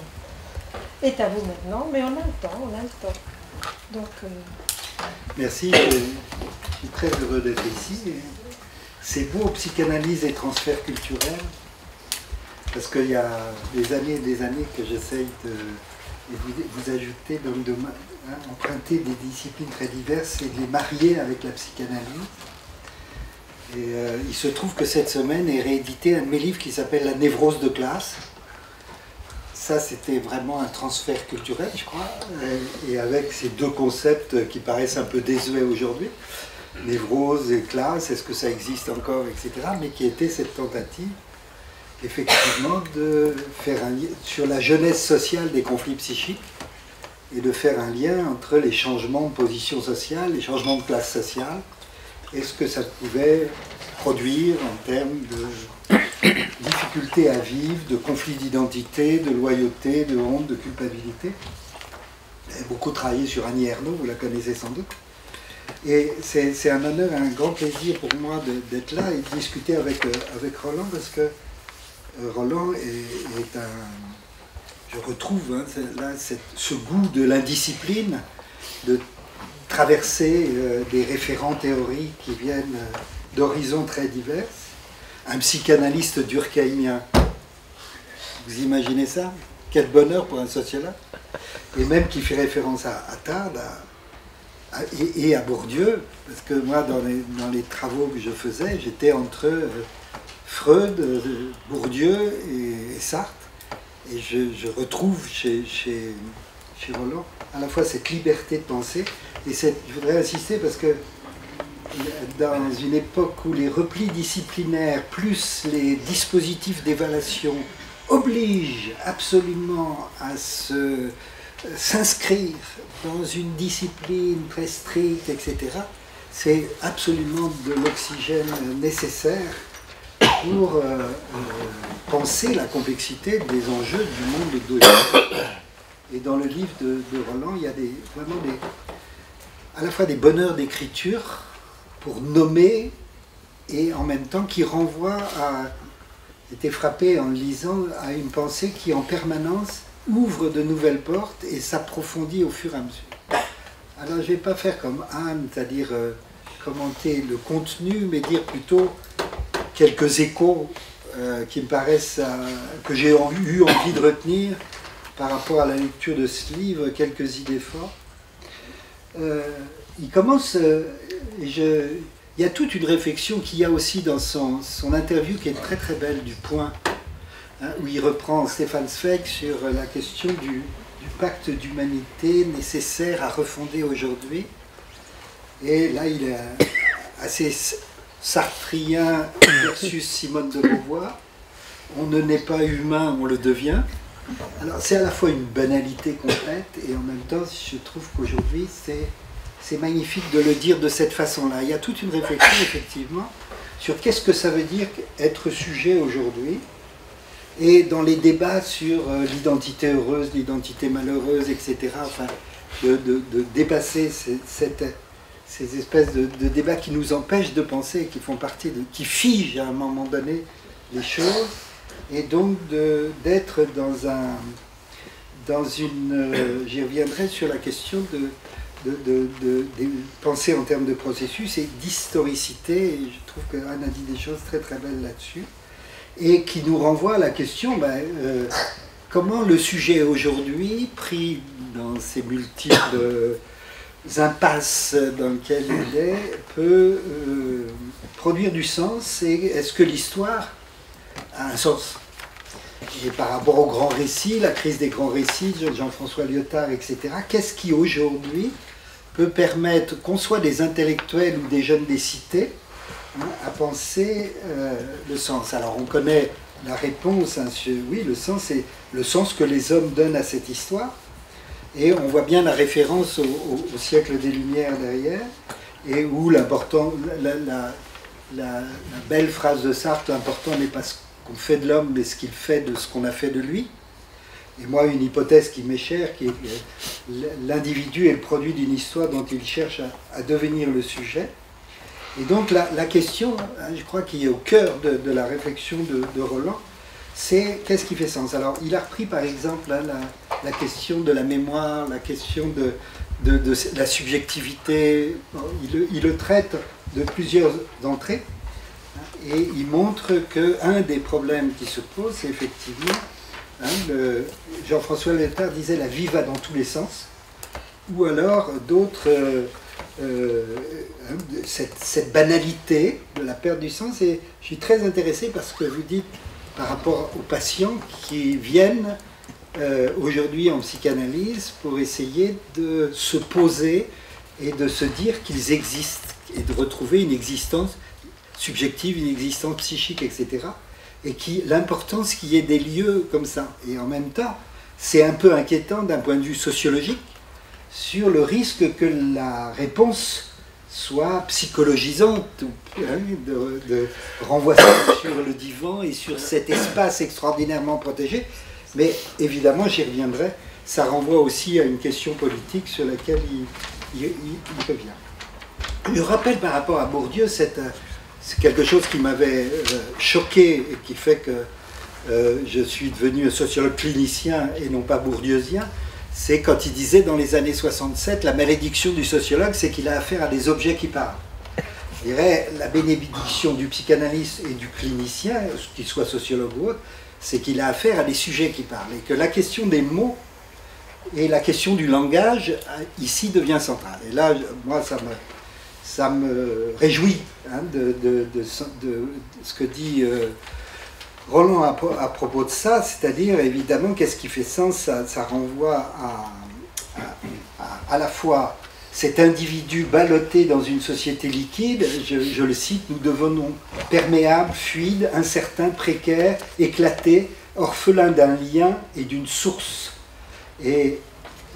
est à vous maintenant, mais on a le temps, on a le temps. Donc, merci, je suis très heureux d'être ici. C'est beau, psychanalyse et transfert culturel, parce qu'il y a des années et des années que j'essaye de vous ajouter dans le domaine, emprunter des disciplines très diverses et de les marier avec la psychanalyse. Et il se trouve que cette semaine est réédité un de mes livres qui s'appelle La névrose de classe. Ça, c'était vraiment un transfert culturel, je crois, et avec ces deux concepts qui paraissent un peu désuets aujourd'hui, névrose et classe, est-ce que ça existe encore, etc., mais qui était cette tentative, effectivement, de faire un lien sur la genèse sociale des conflits psychiques et de faire un lien entre les changements de position sociale, les changements de classe sociale, et ce que ça pouvait produire en termes de difficulté à vivre, de conflits d'identité, de loyauté, de honte, de culpabilité. J'ai beaucoup travaillé sur Annie Ernaux, vous la connaissez sans doute. Et c'est un honneur, un grand plaisir pour moi d'être là et de discuter avec Roland, parce que Roland est un... Je retrouve là ce goût de l'indiscipline, de traverser des référents théoriques qui viennent d'horizons très divers. Un psychanalyste durkheimien. Vous imaginez ça? Quel bonheur pour un sociologue. Et même qui fait référence à Tarde et à Bourdieu, parce que moi, dans les travaux que je faisais, j'étais entre Freud, Bourdieu et Sartre. Et je retrouve chez Roland à la fois cette liberté de penser, et je voudrais insister parce que dans une époque où les replis disciplinaires plus les dispositifs d'évaluation obligent absolument à s'inscrire dans une discipline très stricte, etc., c'est absolument de l'oxygène nécessaire pour penser la complexité des enjeux du monde d'aujourd'hui. Et dans le livre de Roland, il y a vraiment à la fois des bonheurs d'écriture pour nommer, et en même temps qui renvoie à... J'étais frappé en le lisant à une pensée qui en permanence ouvre de nouvelles portes et s'approfondit au fur et à mesure. Alors je ne vais pas faire comme Anne, c'est-à-dire commenter le contenu, mais dire plutôt quelques échos qui me paraissent, que j'ai eu envie de retenir par rapport à la lecture de ce livre, quelques idées fortes. Il commence, il y a toute une réflexion qu'il y a aussi dans son interview qui est très très belle du Point, hein, où il reprend Stefan Zweig sur la question du pacte d'humanité nécessaire à refonder aujourd'hui. Et là il est assez sartrien versus Simone de Beauvoir. On ne naît pas humain, on le devient. Alors c'est à la fois une banalité complète et en même temps je trouve qu'aujourd'hui c'est magnifique de le dire de cette façon-là. Il y a toute une réflexion effectivement sur qu'est-ce que ça veut dire être sujet aujourd'hui, et dans les débats sur l'identité heureuse, l'identité malheureuse, etc. Enfin, de dépasser ces espèces de débats qui nous empêchent de penser, qui font partie qui figent à un moment donné les choses. Et donc d'être dans une... J'y reviendrai sur la question de penser en termes de processus et d'historicité, et je trouve qu'Anne a dit des choses très très belles là-dessus, et qui nous renvoie à la question, comment le sujet aujourd'hui, pris dans ces multiples impasses dans lesquelles il est, peut produire du sens, et est-ce que l'histoire a un sens. et par rapport au grand récit, la crise des grands récits, de Jean-François Lyotard, etc., qu'est-ce qui aujourd'hui peut permettre qu'on soit des intellectuels ou des jeunes des cités, hein, à penser le sens. Alors on connaît la réponse, hein, oui, le sens, c'est le sens que les hommes donnent à cette histoire, et on voit bien la référence au siècle des Lumières derrière, et où l'important, la belle phrase de Sartre, l'important n'est pas ce qu'on fait de l'homme, mais ce qu'il fait de ce qu'on a fait de lui. Et moi, une hypothèse qui m'est chère, qui est que l'individu est le produit d'une histoire dont il cherche à devenir le sujet. Et donc la question, hein, je crois, qui est au cœur de la réflexion de Roland, c'est qu'est-ce qui fait sens. Alors, il a repris par exemple hein, la question de la mémoire, la question de la subjectivité. Bon, il le traite de plusieurs entrées, hein, et il montre qu'un des problèmes qui se pose, c'est effectivement, hein, Jean-François Lyotard disait la vie va dans tous les sens, ou alors d'autres, cette banalité de la perte du sens. Et je suis très intéressé parce que vous dites par rapport aux patients qui viennent aujourd'hui en psychanalyse pour essayer de se poser et de se dire qu'ils existent et de retrouver une existence subjective, une existence psychique, etc. Et l'importance qu'il y ait des lieux comme ça. Et en même temps, c'est un peu inquiétant d'un point de vue sociologique sur le risque que la réponse soit psychologisante, hein, de renvoyer sur le divan et sur cet espace extraordinairement protégé. Mais évidemment, j'y reviendrai, ça renvoie aussi à une question politique sur laquelle il revient. Je rappelle par rapport à Bourdieu, c'est quelque chose qui m'avait choqué et qui fait que je suis devenu un sociologue clinicien et non pas bourdieusien. C'est quand il disait dans les années 67, la malédiction du sociologue, c'est qu'il a affaire à des objets qui parlent. Je dirais, la bénédiction du psychanalyste et du clinicien, qu'il soit sociologue ou autre, c'est qu'il a affaire à des sujets qui parlent. Et que la question des mots et la question du langage, ici, devient centrale. Et là, moi, ça me réjouit hein, de ce que dit Roland à propos de ça, c'est-à-dire, évidemment, qu'est-ce qui fait sens, ça renvoie à la fois cet individu ballotté dans une société liquide, je le cite, nous devenons perméables, fluides, incertains, précaires, éclatés, orphelins d'un lien et d'une source. Et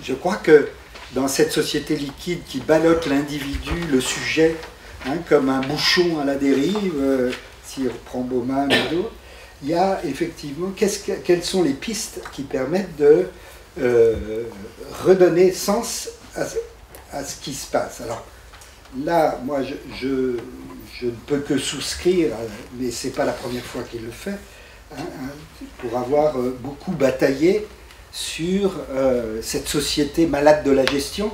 je crois que dans cette société liquide qui ballotte l'individu, le sujet, hein, comme un bouchon à la dérive, si on reprend Bauman ou d'autres, il y a effectivement, quelles sont les pistes qui permettent de redonner sens à ce qui se passe. Alors là, moi, je ne peux que souscrire, mais ce n'est pas la première fois qu'il le fait, hein, pour avoir beaucoup bataillé sur cette société malade de la gestion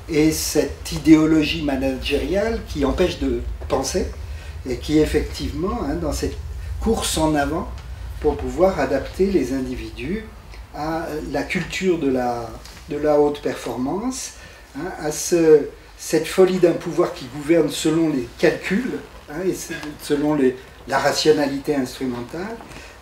et cette idéologie managériale qui empêche de penser et qui effectivement, hein, dans cette course en avant pour pouvoir adapter les individus à la culture de la haute performance, hein, à cette folie d'un pouvoir qui gouverne selon les calculs, hein, et selon la rationalité instrumentale,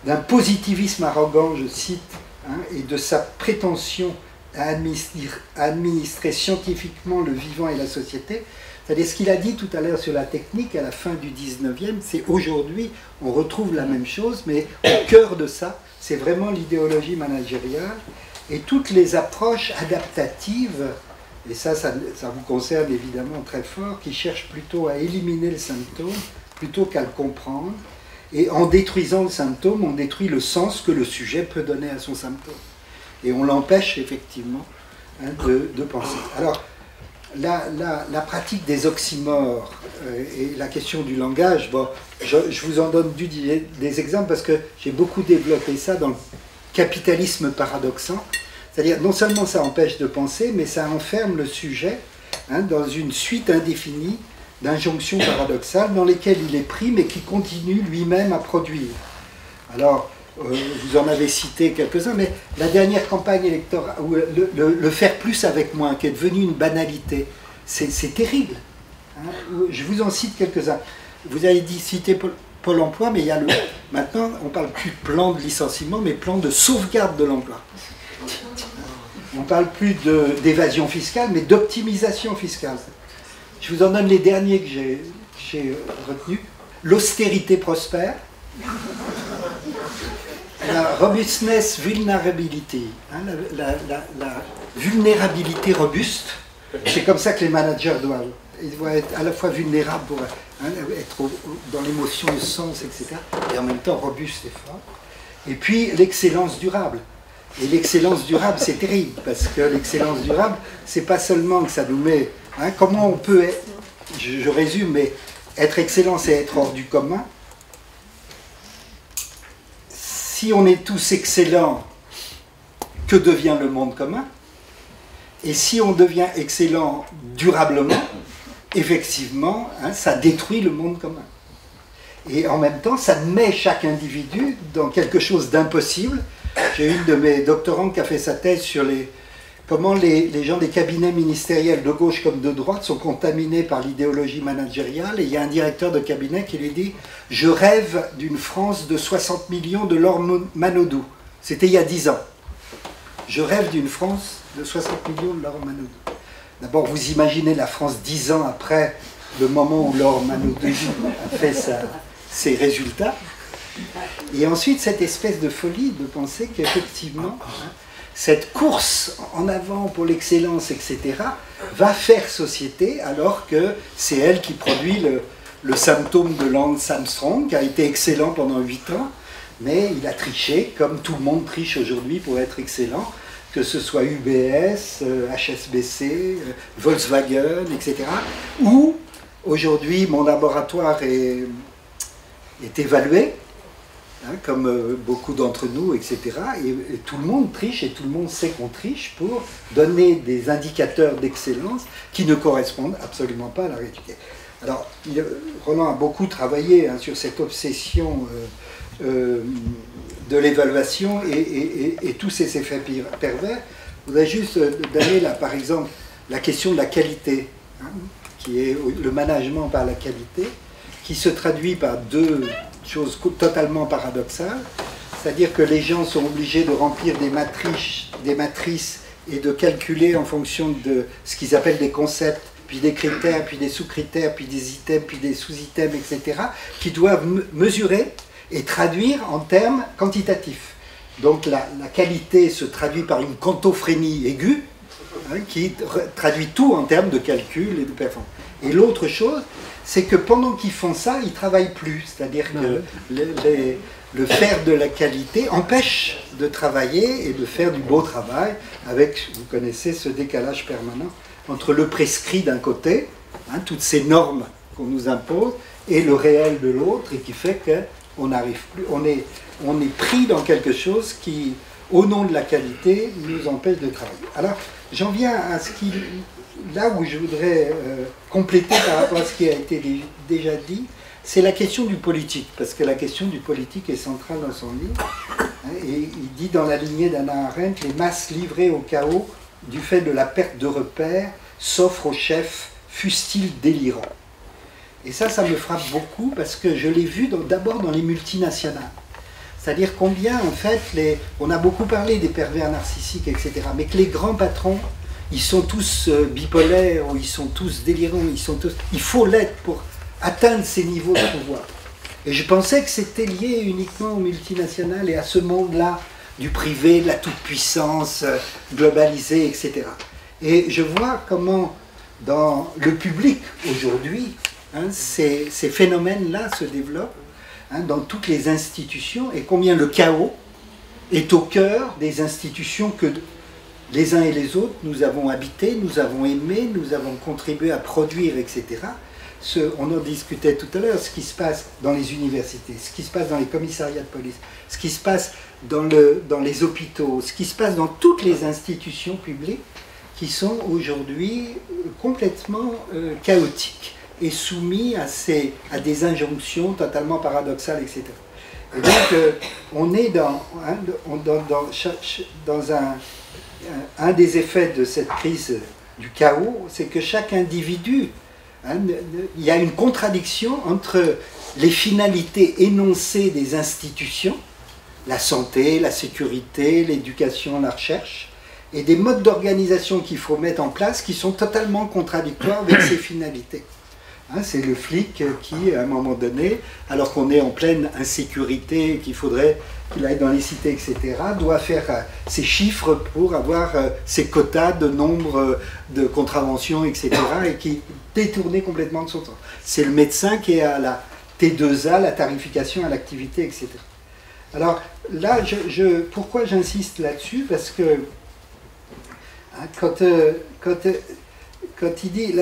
d'un positivisme arrogant, je cite, hein, et de sa prétention à administrer scientifiquement le vivant et la société. C'est-à-dire ce qu'il a dit tout à l'heure sur la technique à la fin du 19e, c'est aujourd'hui, on retrouve la même chose, mais au cœur de ça, c'est vraiment l'idéologie managériale et toutes les approches adaptatives, et ça vous concerne évidemment très fort, qui cherchent plutôt à éliminer le symptôme plutôt qu'à le comprendre. Et en détruisant le symptôme, on détruit le sens que le sujet peut donner à son symptôme. Et on l'empêche effectivement, hein, de penser. Alors, la pratique des oxymores et la question du langage, bon, je vous en donne des exemples parce que j'ai beaucoup développé ça dans le capitalisme paradoxant. C'est-à-dire, non seulement ça empêche de penser, mais ça enferme le sujet, hein, dans une suite indéfinie d'injonctions paradoxales dans lesquelles il est pris, mais qui continue lui-même à produire. Alors, vous en avez cité quelques-uns, mais la dernière campagne électorale, le faire plus avec moins, qui est devenu une banalité, c'est terrible. Hein. Je vous en cite quelques-uns. Vous avez cité Pôle emploi, mais il y a maintenant, on ne parle plus de plan de licenciement, mais plan de sauvegarde de l'emploi. On ne parle plus d'évasion fiscale, mais d'optimisation fiscale. Je vous en donne les derniers que j'ai retenus. L'austérité prospère. La robustness vulnerability, hein, la vulnérabilité robuste. C'est comme ça que les managers doivent. Ils doivent être à la fois vulnérables pour être dans l'émotion, le sens, etc. Et en même temps robustes et forts. Et puis l'excellence durable. Et l'excellence durable, c'est terrible, parce que l'excellence durable, c'est pas seulement que ça nous met... Hein, comment on peut être, je résume, mais être excellent, c'est être hors du commun. Si on est tous excellents, que devient le monde commun? Et si on devient excellent durablement, effectivement, hein, ça détruit le monde commun. Et en même temps, ça met chaque individu dans quelque chose d'impossible. J'ai une de mes doctorantes qui a fait sa thèse sur comment les gens des cabinets ministériels de gauche comme de droite sont contaminés par l'idéologie managériale. Et il y a un directeur de cabinet qui lui dit « Je rêve d'une France de 60 millions de Laure Manodou ». C'était il y a 10 ans. Je rêve d'une France de 60 millions de Laure Manodou. D'abord, vous imaginez la France 10 ans après le moment où Laure Manodou a fait ses résultats. Et ensuite, cette espèce de folie de penser qu'effectivement, hein, cette course en avant pour l'excellence, etc., va faire société, alors que c'est elle qui produit le symptôme de Lance Armstrong, qui a été excellent pendant 8 ans, mais il a triché, comme tout le monde triche aujourd'hui pour être excellent, que ce soit UBS, HSBC, Volkswagen, etc., où aujourd'hui mon laboratoire est évalué, hein, comme beaucoup d'entre nous, etc. Et tout le monde triche et tout le monde sait qu'on triche pour donner des indicateurs d'excellence qui ne correspondent absolument pas à la réalité. Alors, Roland a beaucoup travaillé hein, sur cette obsession de l'évaluation et tous ces effets pervers. Je voudrais juste donner là, par exemple, la question de la qualité, hein, qui est le management par la qualité, qui se traduit par deux choses totalement paradoxales, c'est-à-dire que les gens sont obligés de remplir des matrices et de calculer en fonction de ce qu'ils appellent des concepts, puis des critères, puis des sous-critères, puis des items, puis des sous-items, etc., qui doivent mesurer et traduire en termes quantitatifs. Donc la qualité se traduit par une quantophrénie aiguë, hein, qui traduit tout en termes de calcul et de performance. Et l'autre chose, c'est que pendant qu'ils font ça, ils ne travaillent plus. C'est-à-dire que le faire de la qualité empêche de travailler et de faire du beau travail avec, vous connaissez, ce décalage permanent entre le prescrit d'un côté, hein, toutes ces normes qu'on nous impose, et le réel de l'autre, et qui fait qu'on n'arrive plus, on est pris dans quelque chose qui, au nom de la qualité, nous empêche de travailler. Alors, j'en viens à là où je voudrais compléter par rapport à ce qui a été déjà dit, c'est la question du politique, parce que la question du politique est centrale dans son livre. Hein, et il dit dans la lignée d'Hannah Arendt, les masses livrées au chaos du fait de la perte de repères s'offrent aux chefs, fussent-ils délirants. Et ça me frappe beaucoup parce que je l'ai vu d'abord dans les multinationales. C'est-à-dire combien, en fait, on a beaucoup parlé des pervers narcissiques, etc., mais que les grands patrons, ils sont tous bipolaires, ou ils sont tous délirants, il faut l'être pour atteindre ces niveaux de pouvoir. Et je pensais que c'était lié uniquement aux multinationales et à ce monde-là, du privé, de la toute-puissance, globalisée, etc. Et je vois comment, dans le public aujourd'hui, hein, ces phénomènes-là se développent, hein, dans toutes les institutions, et combien le chaos est au cœur des institutions que les uns et les autres nous avons habité, nous avons aimé, nous avons contribué à produire, etc. On en discutait tout à l'heure, ce qui se passe dans les universités, ce qui se passe dans les commissariats de police, ce qui se passe dans les hôpitaux, ce qui se passe dans toutes les institutions publiques qui sont aujourd'hui complètement chaotiques et soumis à des injonctions totalement paradoxales, etc. Et donc, on est dans un des effets de cette crise du chaos, c'est que chaque individu, hein, il y a une contradiction entre les finalités énoncées des institutions, la santé, la sécurité, l'éducation, la recherche, et des modes d'organisation qu'il faut mettre en place qui sont totalement contradictoires avec ces finalités. Hein, c'est le flic qui, à un moment donné, alors qu'on est en pleine insécurité, qu'il faudrait qu'il aille dans les cités, etc., doit faire ses chiffres pour avoir ses quotas de nombre de contraventions, etc., et qui est détourné complètement de son temps. C'est le médecin qui est à la T2A, la tarification à l'activité, etc. Alors là, pourquoi j'insiste là-dessus? Parce que hein, quand il dit,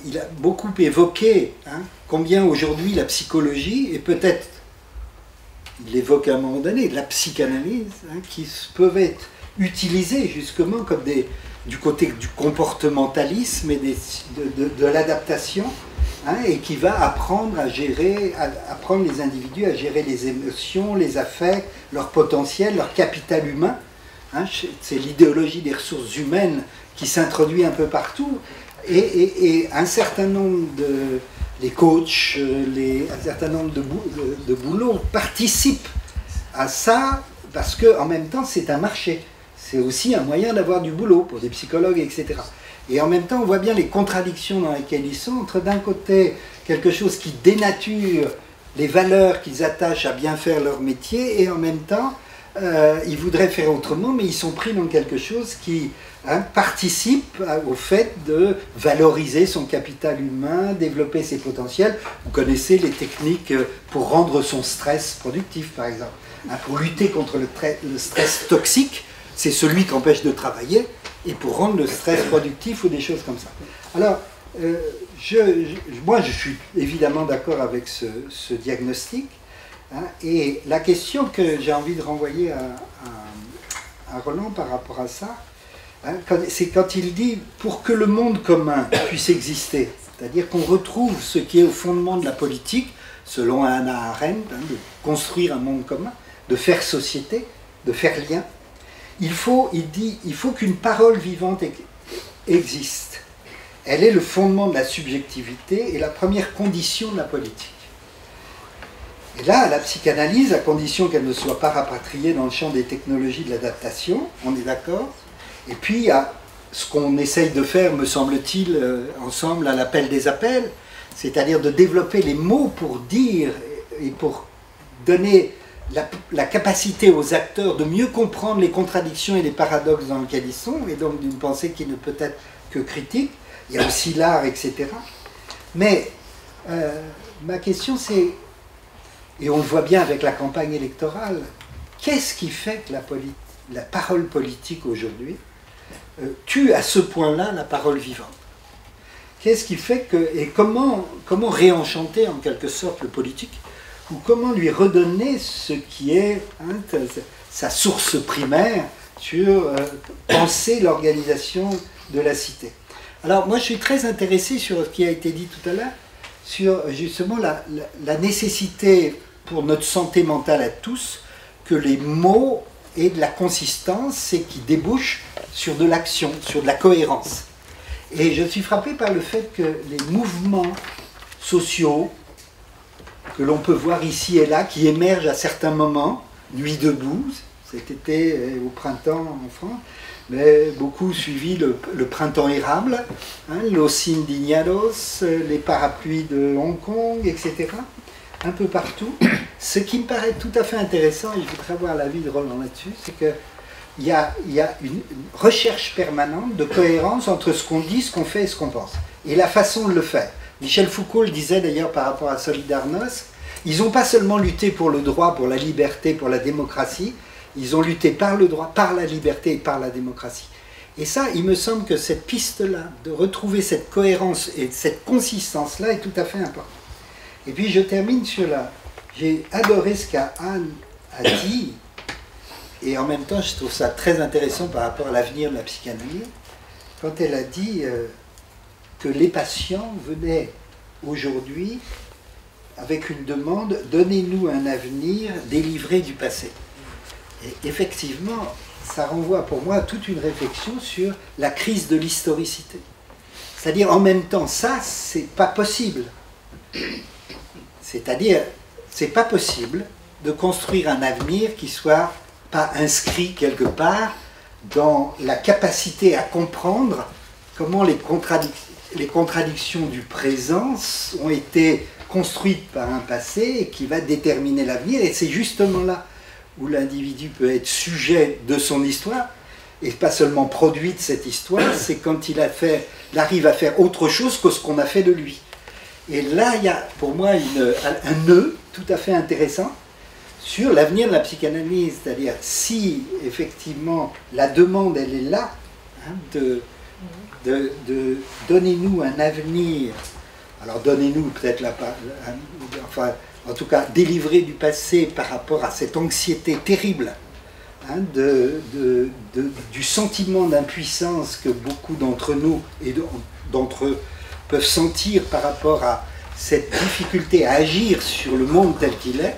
il a beaucoup évoqué hein, combien aujourd'hui la psychologie, et peut-être il évoque à un moment donné la psychanalyse, hein, qui peuvent être utilisées justement comme du côté du comportementalisme et de l'adaptation, hein, et qui va apprendre à gérer, apprendre les individus à gérer les émotions, les affects, leur potentiel, leur capital humain. Hein, c'est l'idéologie des ressources humaines qui s'introduit un peu partout, et un certain nombre les coachs, un certain nombre de boulots participent à ça, parce qu'en même temps c'est un marché, c'est aussi un moyen d'avoir du boulot pour des psychologues, etc. Et en même temps on voit bien les contradictions dans lesquelles ils sont, entre d'un côté quelque chose qui dénature les valeurs qu'ils attachent à bien faire leur métier, et en même temps ils voudraient faire autrement, mais ils sont pris dans quelque chose qui participe au fait de valoriser son capital humain, développer ses potentiels. Vous connaissez les techniques pour rendre son stress productif, par exemple. Pour lutter contre le stress toxique, c'est celui qui empêche de travailler, et pour rendre le stress productif ou des choses comme ça. Alors, moi je suis évidemment d'accord avec ce diagnostic, hein, et la question que j'ai envie de renvoyer à Roland par rapport à ça, hein, c'est quand il dit « pour que le monde commun puisse exister », c'est-à-dire qu'on retrouve ce qui est au fondement de la politique, selon Hannah Arendt, hein, de construire un monde commun, de faire société, de faire lien, il faut qu'une parole vivante existe. Elle est le fondement de la subjectivité et la première condition de la politique. Et là, la psychanalyse, à condition qu'elle ne soit pas rapatriée dans le champ des technologies de l'adaptation, on est d'accord. Et puis, il y a ce qu'on essaye de faire, me semble-t-il, ensemble à l'appel des appels, c'est-à-dire de développer les mots pour dire et pour donner la capacité aux acteurs de mieux comprendre les contradictions et les paradoxes dans lesquels ils sont, et donc d'une pensée qui ne peut être que critique. Il y a aussi l'art, etc. Mais ma question c'est, et on le voit bien avec la campagne électorale, qu'est-ce qui fait que la parole politique aujourd'hui tue à ce point-là la parole vivante? Qu'est-ce qui fait que, et comment réenchanter en quelque sorte le politique, ou comment lui redonner ce qui est sa source primaire sur penser l'organisation de la cité? Alors moi je suis très intéressé sur ce qui a été dit tout à l'heure, sur justement la nécessité pour notre santé mentale à tous que les mots aient de la consistance et qui débouchent sur de l'action, sur de la cohérence. Et je suis frappé par le fait que les mouvements sociaux que l'on peut voir ici et là, qui émergent à certains moments, Nuit debout, cet été au printemps en France, mais beaucoup suivi le printemps érable, hein, Los Indignados, les parapluies de Hong Kong, etc. Un peu partout. Ce qui me paraît tout à fait intéressant, et je voudrais avoir l'avis de Roland là-dessus, c'est qu'il y a une recherche permanente de cohérence entre ce qu'on dit, ce qu'on fait et ce qu'on pense. Et la façon de le faire. Michel Foucault le disait d'ailleurs par rapport à Solidarność, ils n'ont pas seulement lutté pour le droit, pour la liberté, pour la démocratie, ils ont lutté par le droit, par la liberté et par la démocratie. Et ça, il me semble que cette piste-là, de retrouver cette cohérence et cette consistance-là est tout à fait importante. Et puis je termine sur là. J'ai adoré ce qu'Anne a dit, et en même temps je trouve ça très intéressant par rapport à l'avenir de la psychanalyse, quand elle a dit que les patients venaient aujourd'hui avec une demande « donnez-nous un avenir délivré du passé ». Et effectivement, ça renvoie pour moi à toute une réflexion sur la crise de l'historicité. C'est-à-dire, en même temps, ça, c'est pas possible. C'est-à-dire, c'est pas possible de construire un avenir qui soit pas inscrit quelque part dans la capacité à comprendre comment les contradictions du présent ont été construites par un passé et qui va déterminer l'avenir. Et c'est justement là où l'individu peut être sujet de son histoire, et pas seulement produit de cette histoire, c'est quand il arrive à faire autre chose que ce qu'on a fait de lui. Et là, il y a pour moi un nœud tout à fait intéressant sur l'avenir de la psychanalyse, c'est-à-dire si effectivement la demande elle est là, hein, de donnez-nous un avenir, alors donnez-nous peut-être enfin en tout cas délivrez du passé par rapport à cette anxiété terrible, hein, du sentiment d'impuissance que beaucoup d'entre nous et d'entre eux peuvent sentir par rapport à cette difficulté à agir sur le monde tel qu'il est,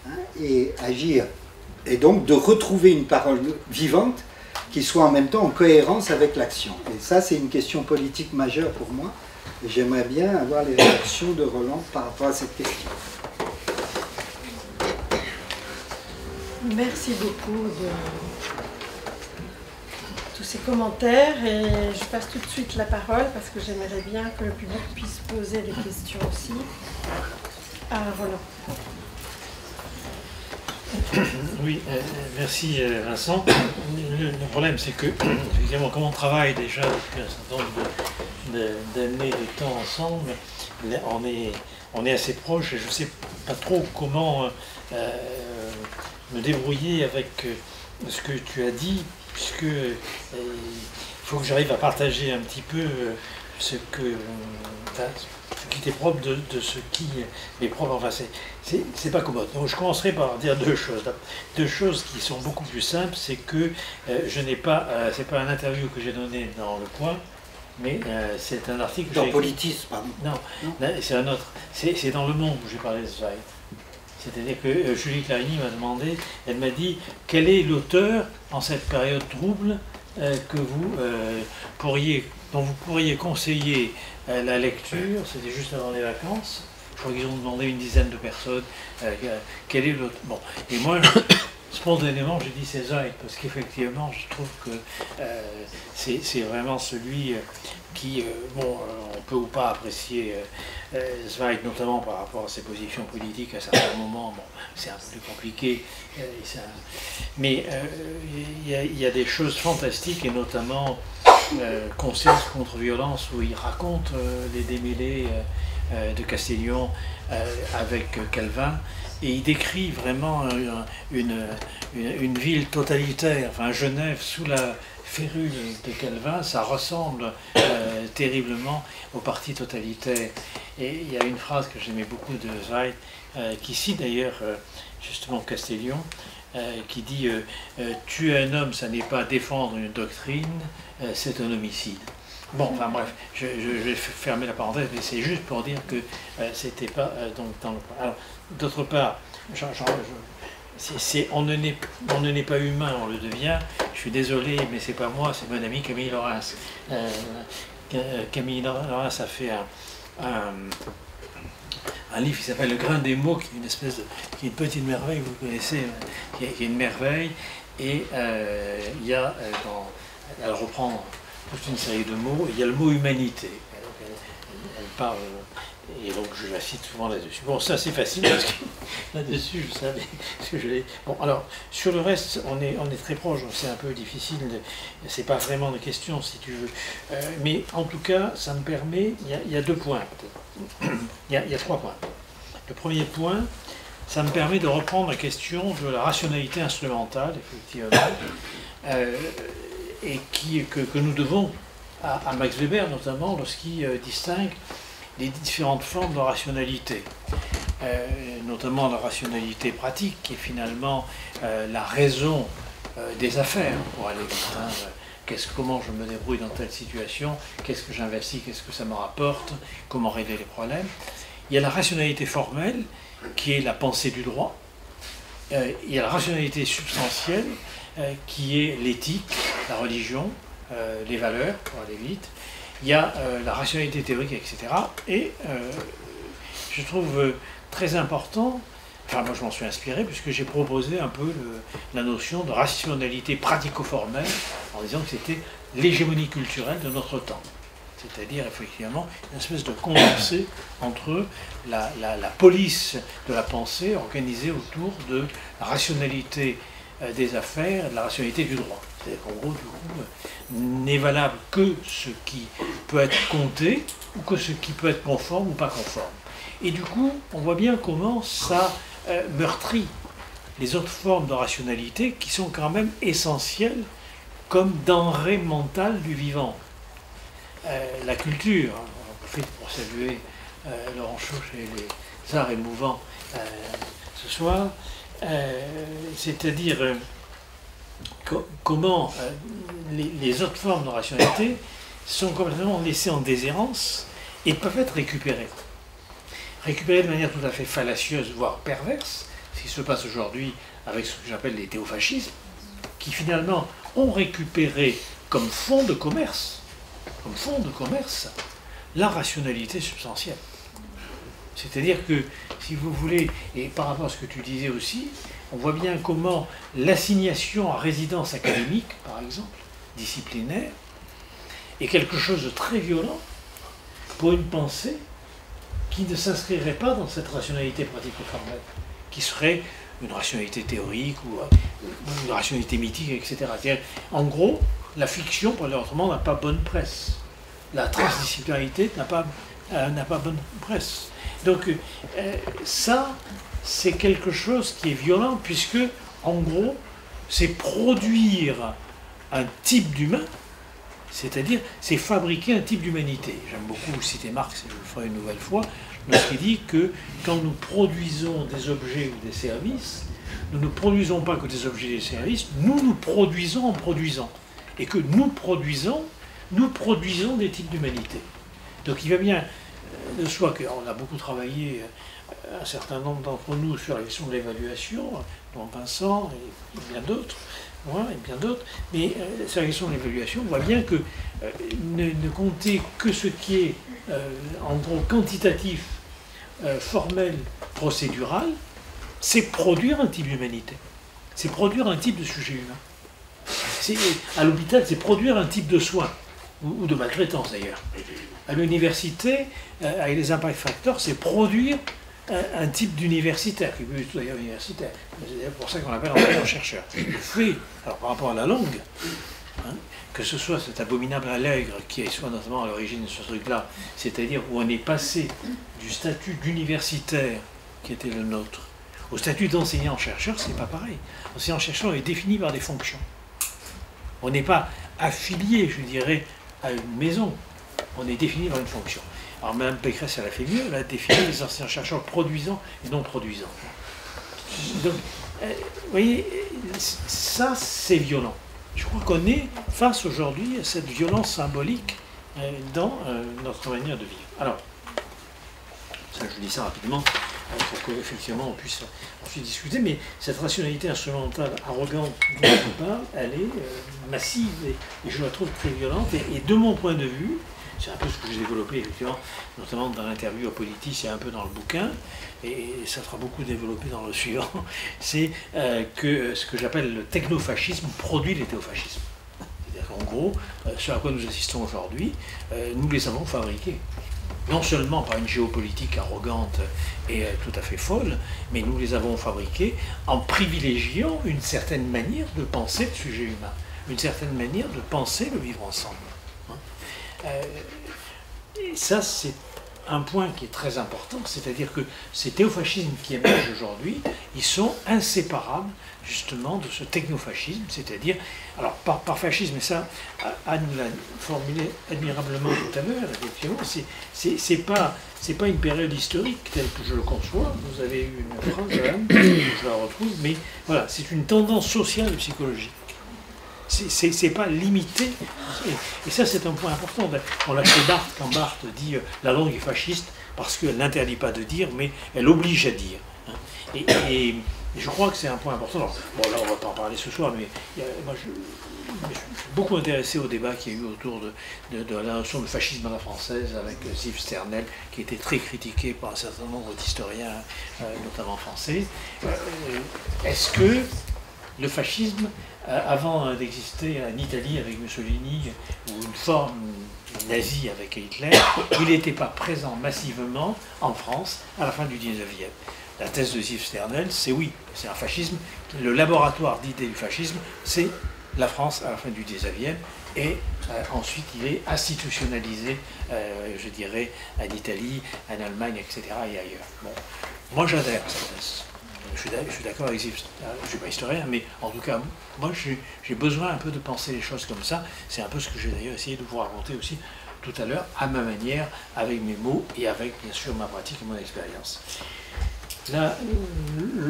hein, et agir, et donc de retrouver une parole vivante qui soit en même temps en cohérence avec l'action. Et ça, c'est une question politique majeure pour moi, et j'aimerais bien avoir les réactions de Roland par rapport à cette question. Merci beaucoup de tous ces commentaires et je passe tout de suite la parole parce que j'aimerais bien que le public puisse poser des questions aussi à Roland. Oui, merci Vincent. Le problème c'est que, évidemment, comme on travaille déjà depuis un certain nombre d'années de temps ensemble, on est assez proches et je ne sais pas trop comment me débrouiller avec ce que tu as dit, puisque il faut que j'arrive à partager un petit peu ce qui t'est propre de ce qui est propre. Enfin, c'est pas commode. Donc je commencerai par dire deux choses. Deux choses qui sont beaucoup plus simples, c'est que je n'ai pas, c'est pas un interview que j'ai donné dans Le Point, mais c'est un article que dans j'ai Politis, pardon. Non, c'est un autre. C'est dans Le Monde où j'ai parlé de Zweig. C'est-à-dire que Julie Clarini m'a demandé, elle m'a dit, quel est l'auteur en cette période trouble que dont vous pourriez conseiller la lecture. C'était juste avant les vacances. Je crois qu'ils ont demandé une dizaine de personnes. Quel est l'auteur. Bon, et moi, spontanément, j'ai dit c'est Zweig, parce qu'effectivement, je trouve que c'est vraiment celui qui, on peut ou pas apprécier Zweig, notamment par rapport à ses positions politiques à certains moments, bon, c'est un peu plus compliqué, mais il y a des choses fantastiques, et notamment Conscience contre violence, où il raconte les démêlés de Castellion avec Calvin, et il décrit vraiment une ville totalitaire, enfin Genève sous la férule de Calvin. Ça ressemble terriblement au parti totalitaire. Et il y a une phrase que j'aimais beaucoup de Zweig, qui cite d'ailleurs justement Castellion, qui dit tuer un homme, ça n'est pas défendre une doctrine, c'est un homicide. Bon, enfin bref, je vais fermer la parenthèse, mais c'est juste pour dire que c'était pas donc dans le. Alors, d'autre part, on ne n'est pas humain, on le devient. Je suis désolé, mais c'est pas moi, c'est mon ami Camille Laurens. Camille Laurens a fait un livre qui s'appelle Le Grain des mots, qui est une petite merveille, vous connaissez, qui est une merveille. Et il y a elle reprend toute une série de mots. Il y a le mot humanité. Elle parle. Et donc je la cite souvent là-dessus. Bon, ça c'est facile parce que là-dessus je savais ce que je l'ai. Bon, alors sur le reste, on est très proche, donc c'est un peu difficile. C'est pas vraiment de questions si tu veux. Mais en tout cas, ça me permet. Il y a deux points peut-être. Il y a trois points. Le premier point, ça me permet de reprendre la question de la rationalité instrumentale, effectivement, et que nous devons à Max Weber notamment lorsqu'il distingue les différentes formes de rationalité, notamment la rationalité pratique, qui est finalement la raison des affaires, pour aller vite. Comment je me débrouille dans telle situation, qu'est-ce que j'investis, qu'est-ce que ça me rapporte, comment régler les problèmes. Il y a la rationalité formelle, qui est la pensée du droit. Il y a la rationalité substantielle, qui est l'éthique, la religion, les valeurs, pour aller vite. Il y a la rationalité théorique, etc. Et je trouve très important. Enfin, moi, je m'en suis inspiré puisque j'ai proposé un peu la notion de rationalité pratico-formelle en disant que c'était l'hégémonie culturelle de notre temps. C'est-à-dire, effectivement, une espèce de condensé entre la police de la pensée organisée autour de la rationalité des affaires et de la rationalité du droit. C'est-à-dire qu'en gros, du coup, n'est valable que ce qui peut être compté ou que ce qui peut être conforme ou pas conforme. Et du coup, on voit bien comment ça meurtrit les autres formes de rationalité qui sont quand même essentielles comme denrée mentale du vivant. La culture, on profite pour saluer Laurent Chauche et les arts émouvants ce soir, c'est-à-dire comment les autres formes de rationalité sont complètement laissées en déshérence et peuvent être récupérées. Récupérées de manière tout à fait fallacieuse, voire perverse, ce qui se passe aujourd'hui avec ce que j'appelle les théofascismes, qui finalement ont récupéré comme fonds de commerce, la rationalité substantielle. C'est-à-dire que, si vous voulez, et par rapport à ce que tu disais aussi, on voit bien comment l'assignation à résidence académique, par exemple, disciplinaire, est quelque chose de très violent pour une pensée qui ne s'inscrirait pas dans cette rationalité pratico-formelle, qui serait une rationalité théorique ou une rationalité mythique, etc. En gros, la fiction, pour dire autrement, n'a pas bonne presse. La transdisciplinarité n'a pas bonne presse. Donc ça, c'est quelque chose qui est violent, puisque, en gros, c'est produire un type d'humain, c'est-à-dire, c'est fabriquer un type d'humanité. J'aime beaucoup citer Marx, et je le ferai une nouvelle fois, lorsqu'il dit que quand nous produisons des objets ou des services, nous ne produisons pas que des objets et des services, nous produisons en produisant. Et que nous produisons des types d'humanité. Donc il va bien de soi qu'on a beaucoup travaillé, un certain nombre d'entre nous, sur la question de l'évaluation, dont Vincent et bien d'autres, moi et bien d'autres, mais sur la question de l'évaluation, on voit bien que ne compter que ce qui est en gros quantitatif, formel, procédural, c'est produire un type d'humanité, c'est produire un type de sujet humain. À l'hôpital, c'est produire un type de soins, ou de maltraitance d'ailleurs. À l'université, avec les impact factors, c'est produire un type d'universitaire, qui est plutôt d'ailleurs universitaire. C'est pour ça qu'on l'appelle enseignant-chercheur. Le fait, alors par rapport à la langue, que ce soit cet abominable allègre qui est soit notamment à l'origine de ce truc-là, c'est-à-dire où on est passé du statut d'universitaire, qui était le nôtre, au statut d'enseignant-chercheur, c'est pas pareil. L'enseignant-chercheur est défini par des fonctions. On n'est pas affilié, je dirais, à une maison. On est défini par une fonction. Alors Mme Pécresse, elle a fait mieux, elle a défini les enseignants-chercheurs produisants et non produisants. Donc, vous voyez, ça, c'est violent. Je crois qu'on est face aujourd'hui à cette violence symbolique dans notre manière de vivre. Alors, ça, je dis ça rapidement, pour qu'effectivement on puisse ensuite discuter, mais cette rationalité instrumentale arrogante dont on parle, elle est massive et je la trouve très violente. Et de mon point de vue, c'est un peu ce que j'ai développé effectivement, notamment dans l'interview à Politis et un peu dans le bouquin, et ça sera beaucoup développé dans le suivant, c'est que ce que j'appelle le technofascisme produit les théofascismes. C'est-à-dire qu'en gros, ce à quoi nous assistons aujourd'hui, nous les avons fabriqués. Non seulement par une géopolitique arrogante et tout à fait folle, mais nous les avons fabriqués en privilégiant une certaine manière de penser le sujet humain, une certaine manière de penser le vivre ensemble. Et ça, c'est un point qui est très important, c'est-à-dire que ces théofascismes qui émergent aujourd'hui, ils sont inséparables justement de ce technofascisme, c'est-à-dire, alors par fascisme, et ça, Anne l'a formulé admirablement tout à l'heure, effectivement, c'est pas une période historique telle que je le conçois, vous avez eu une phrase, Anne, je la retrouve, mais voilà, c'est une tendance sociale et psychologique. C'est pas limité, et ça c'est un point important. On l'a chez Barthes, quand Barthes dit la langue est fasciste parce qu'elle n'interdit pas de dire, mais elle oblige à dire. Et je crois que c'est un point important. Alors, bon, là on va pas en parler ce soir, mais moi beaucoup intéressé au débat qu'il y a eu autour de la notion de fascisme à la française avec Ziv Sternel, qui était très critiqué par un certain nombre d'historiens, notamment français. Est-ce que le fascisme, avant d'exister en Italie avec Mussolini, ou une forme nazie avec Hitler, il n'était pas présent massivement en France à la fin du 19e? La thèse de Ziv Sternel, c'est oui, c'est un fascisme. Le laboratoire d'idées du fascisme, c'est la France à la fin du 19e, et ensuite il est institutionnalisé, je dirais, en Italie, en Allemagne, etc., et ailleurs. Bon. Moi j'adhère à cette thèse. Je suis d'accord avec Ziv, je ne suis pas historien, mais en tout cas, moi j'ai besoin un peu de penser les choses comme ça. C'est un peu ce que j'ai d'ailleurs essayé de vous raconter aussi tout à l'heure, à ma manière, avec mes mots et avec bien sûr ma pratique et mon expérience. Là,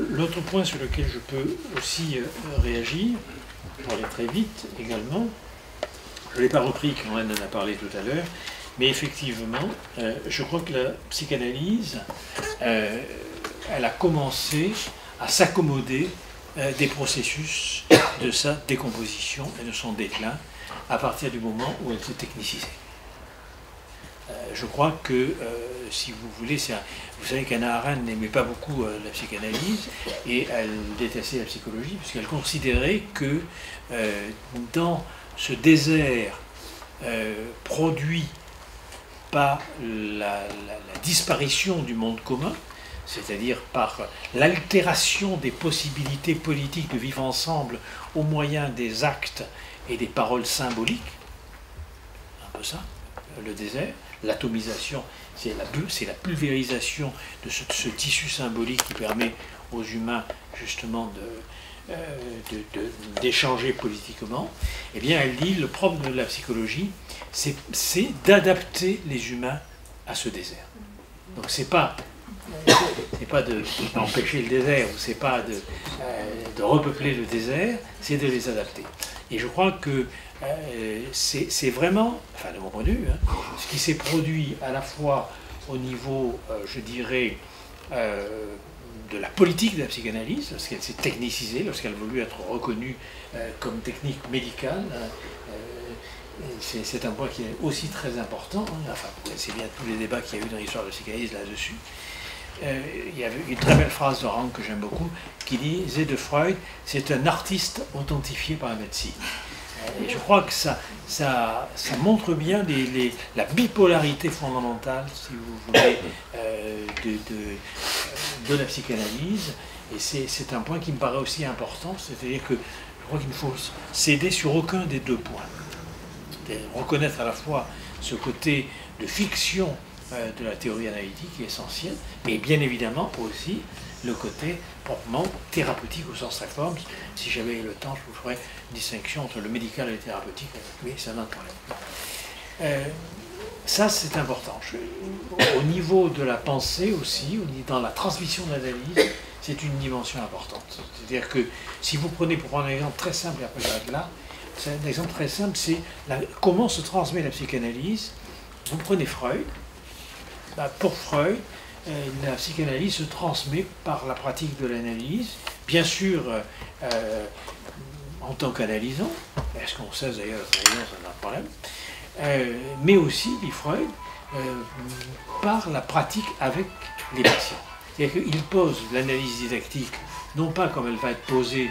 l'autre point sur lequel je peux aussi réagir, pour aller très vite également, je ne l'ai pas repris quand on en a parlé tout à l'heure, mais effectivement, je crois que la psychanalyse, elle a commencé à s'accommoder des processus de sa décomposition et de son déclin à partir du moment où elle s'est technicisée. Je crois que, si vous voulez, vous savez qu'Hannah Arendt n'aimait pas beaucoup la psychanalyse et elle détestait la psychologie puisqu'elle considérait que dans ce désert produit par la disparition du monde commun, c'est-à-dire par l'altération des possibilités politiques de vivre ensemble au moyen des actes et des paroles symboliques, un peu ça, le désert, l'atomisation, c'est la pulvérisation de ce tissu symbolique qui permet aux humains justement d'échanger politiquement. Eh bien, elle dit, le propre de la psychologie, c'est d'adapter les humains à ce désert. Donc c'est pas d'empêcher le désert, ou c'est pas de repeupler le désert, c'est de les adapter. Et je crois que c'est vraiment, enfin de mon point de vue, ce qui s'est produit à la fois au niveau, je dirais, de la politique de la psychanalyse, lorsqu'elle s'est technicisée, lorsqu'elle a voulu être reconnue comme technique médicale. C'est un point qui est aussi très important. Enfin, c'est bien tous les débats qu'il y a eu dans l'histoire de la psychanalyse là-dessus. Il y avait une très belle phrase de Rank que j'aime beaucoup, qui disait de Freud, c'est un artiste authentifié par la médecine. Et je crois que ça montre bien la bipolarité fondamentale, si vous voulez, de la psychanalyse. Et c'est un point qui me paraît aussi important, c'est-à-dire que je crois qu'il ne faut céder sur aucun des deux points. Reconnaître à la fois ce côté de fiction de la théorie analytique qui est essentiel, mais bien évidemment aussi le côté proprement thérapeutique au sens très fort. Si j'avais le temps, je vous ferais une distinction entre le médical et le thérapeutique, mais c'est un autre problème. Ça, c'est important. Au niveau de la pensée aussi, dans la transmission d'analyse, c'est une dimension importante. C'est-à-dire que si vous prenez, pour prendre un exemple très simple, et après j'arrête là, c'est un exemple très simple, c'est comment se transmet la psychanalyse. Vous prenez Freud. Pour Freud, la psychanalyse se transmet par la pratique de l'analyse, bien sûr en tant qu'analysant, est-ce qu'on cesse d'ailleurs l'analysant, c'est un problème, mais aussi, dit Freud, par la pratique avec les patients. C'est-à-dire qu'il pose l'analyse didactique, non pas comme elle va être posée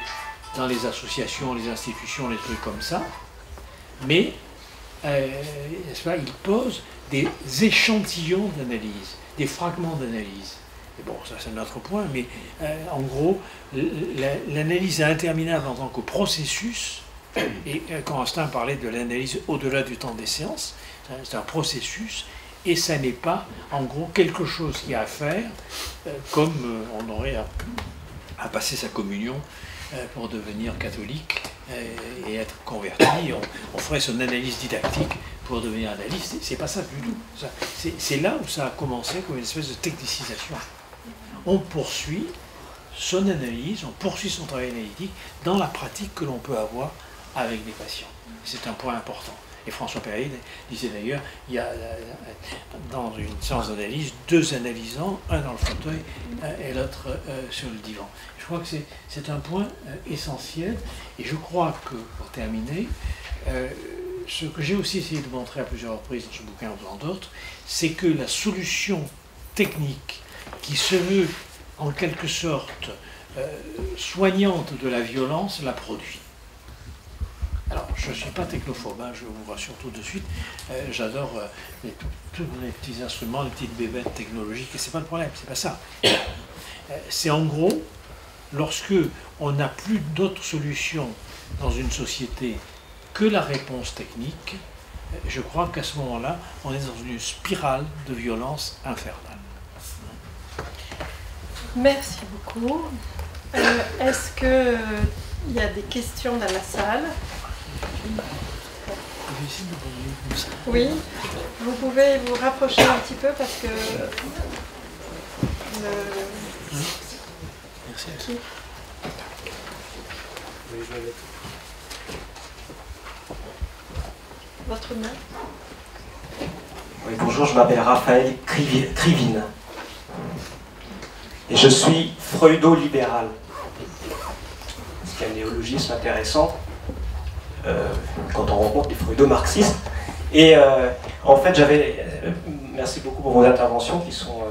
dans les associations, les institutions, les trucs comme ça, mais il pose des échantillons d'analyse, des fragments d'analyse. Et bon, ça c'est notre point, mais en gros, l'analyse est interminable en tant que processus, et quand Austin parlait de l'analyse au-delà du temps des séances, c'est un processus, et ça n'est pas, en gros, quelque chose qu'il y a à faire, comme on aurait à passer sa communion pour devenir catholique et être converti, on ferait son analyse didactique pour devenir analyste. C'est pas ça du tout. C'est là où ça a commencé comme une espèce de technicisation. On poursuit son analyse, on poursuit son travail analytique dans la pratique que l'on peut avoir avec des patients. C'est un point important. Et François Perrier disait d'ailleurs, il y a dans une séance d'analyse 2 analysants, un dans le fauteuil et l'autre sur le divan. Je crois que c'est un point essentiel, et je crois que, pour terminer, ce que j'ai aussi essayé de montrer à plusieurs reprises dans ce bouquin ou dans d'autres, c'est que la solution technique qui se veut en quelque sorte soignante de la violence la produit. Alors, je ne suis pas technophobe, hein, je vous rassure tout de suite. J'adore tous les petits instruments, les petites bébêtes technologiques, et ce n'est pas le problème, c'est pas ça. C'est en gros, lorsque on n'a plus d'autre solution dans une société que la réponse technique, je crois qu'à ce moment-là, on est dans une spirale de violence infernale. Merci beaucoup. Est-ce qu'il y a des questions dans la salle? Oui, vous pouvez vous rapprocher un petit peu parce que... Merci. Votre nom? Oui, bonjour, je m'appelle Raphaël Krivine. Et je suis freudo-libéral. C'est un néologisme intéressant quand on rencontre des freudo-marxistes. Et en fait, merci beaucoup pour vos interventions qui sont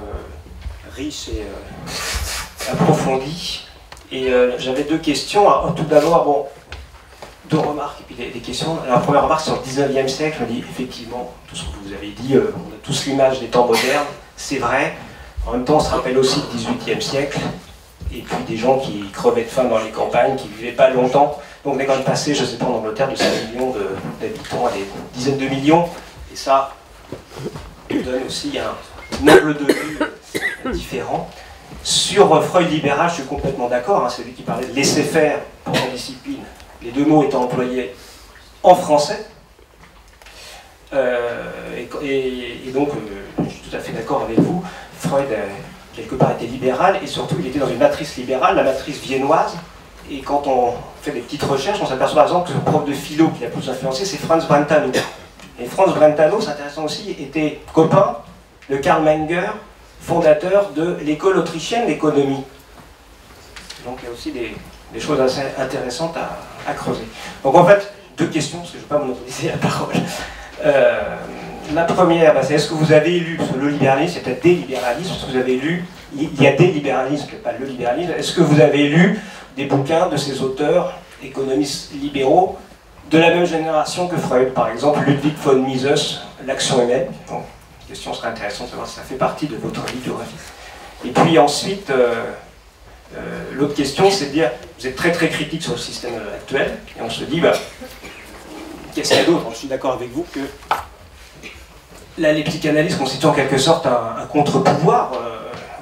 riches et approfondies. Et j'avais 2 questions. Alors, tout d'abord, bon, 2 remarques et puis des questions. La première remarque sur le 19e siècle, je me dis effectivement, tout ce que vous avez dit, on a tous l'image des temps modernes, c'est vrai. En même temps, on se rappelle aussi du 18e siècle, et puis des gens qui crevaient de faim dans les campagnes, qui ne vivaient pas longtemps. Donc on est quand même passé, je ne sais pas, en Angleterre, de 5 millions d'habitants à des dizaines de millions, et ça donne aussi un angle de vue différent. Sur Freud libéral, je suis complètement d'accord, hein, c'est lui qui parlait de laisser faire pour son discipline, les 2 mots étant employés en français. Et donc, je suis tout à fait d'accord avec vous. Freud, quelque part, était libéral, et surtout, il était dans une matrice libérale, la matrice viennoise. Et quand on fait des petites recherches, on s'aperçoit par exemple que le prof de philo qui l'a plus influencé, c'est Franz Brentano. Et Franz Brentano, c'est intéressant aussi, était copain de Karl Menger, fondateur de l'école autrichienne d'économie. Donc il y a aussi des choses assez intéressantes à creuser. Donc en fait, 2 questions, parce que je ne vais pas monopoliser la parole. La première, c'est est-ce que vous avez lu, parce que le libéralisme, c'est peut-être des libéralismes, parce que vous avez lu, il y a des libéralismes, pas le libéralisme, est-ce que vous avez lu des bouquins de ces auteurs économistes libéraux de la même génération que Freud, par exemple Ludwig von Mises, L'action humaine? Bon, la question serait intéressante de savoir si ça fait partie de votre bibliographie. Et puis ensuite, l'autre question, c'est de dire, vous êtes très très critique sur le système actuel, et on se dit, qu'est-ce qu'il y a d'autre? Je suis d'accord avec vous que la psychanalyse constitue en quelque sorte un contre-pouvoir,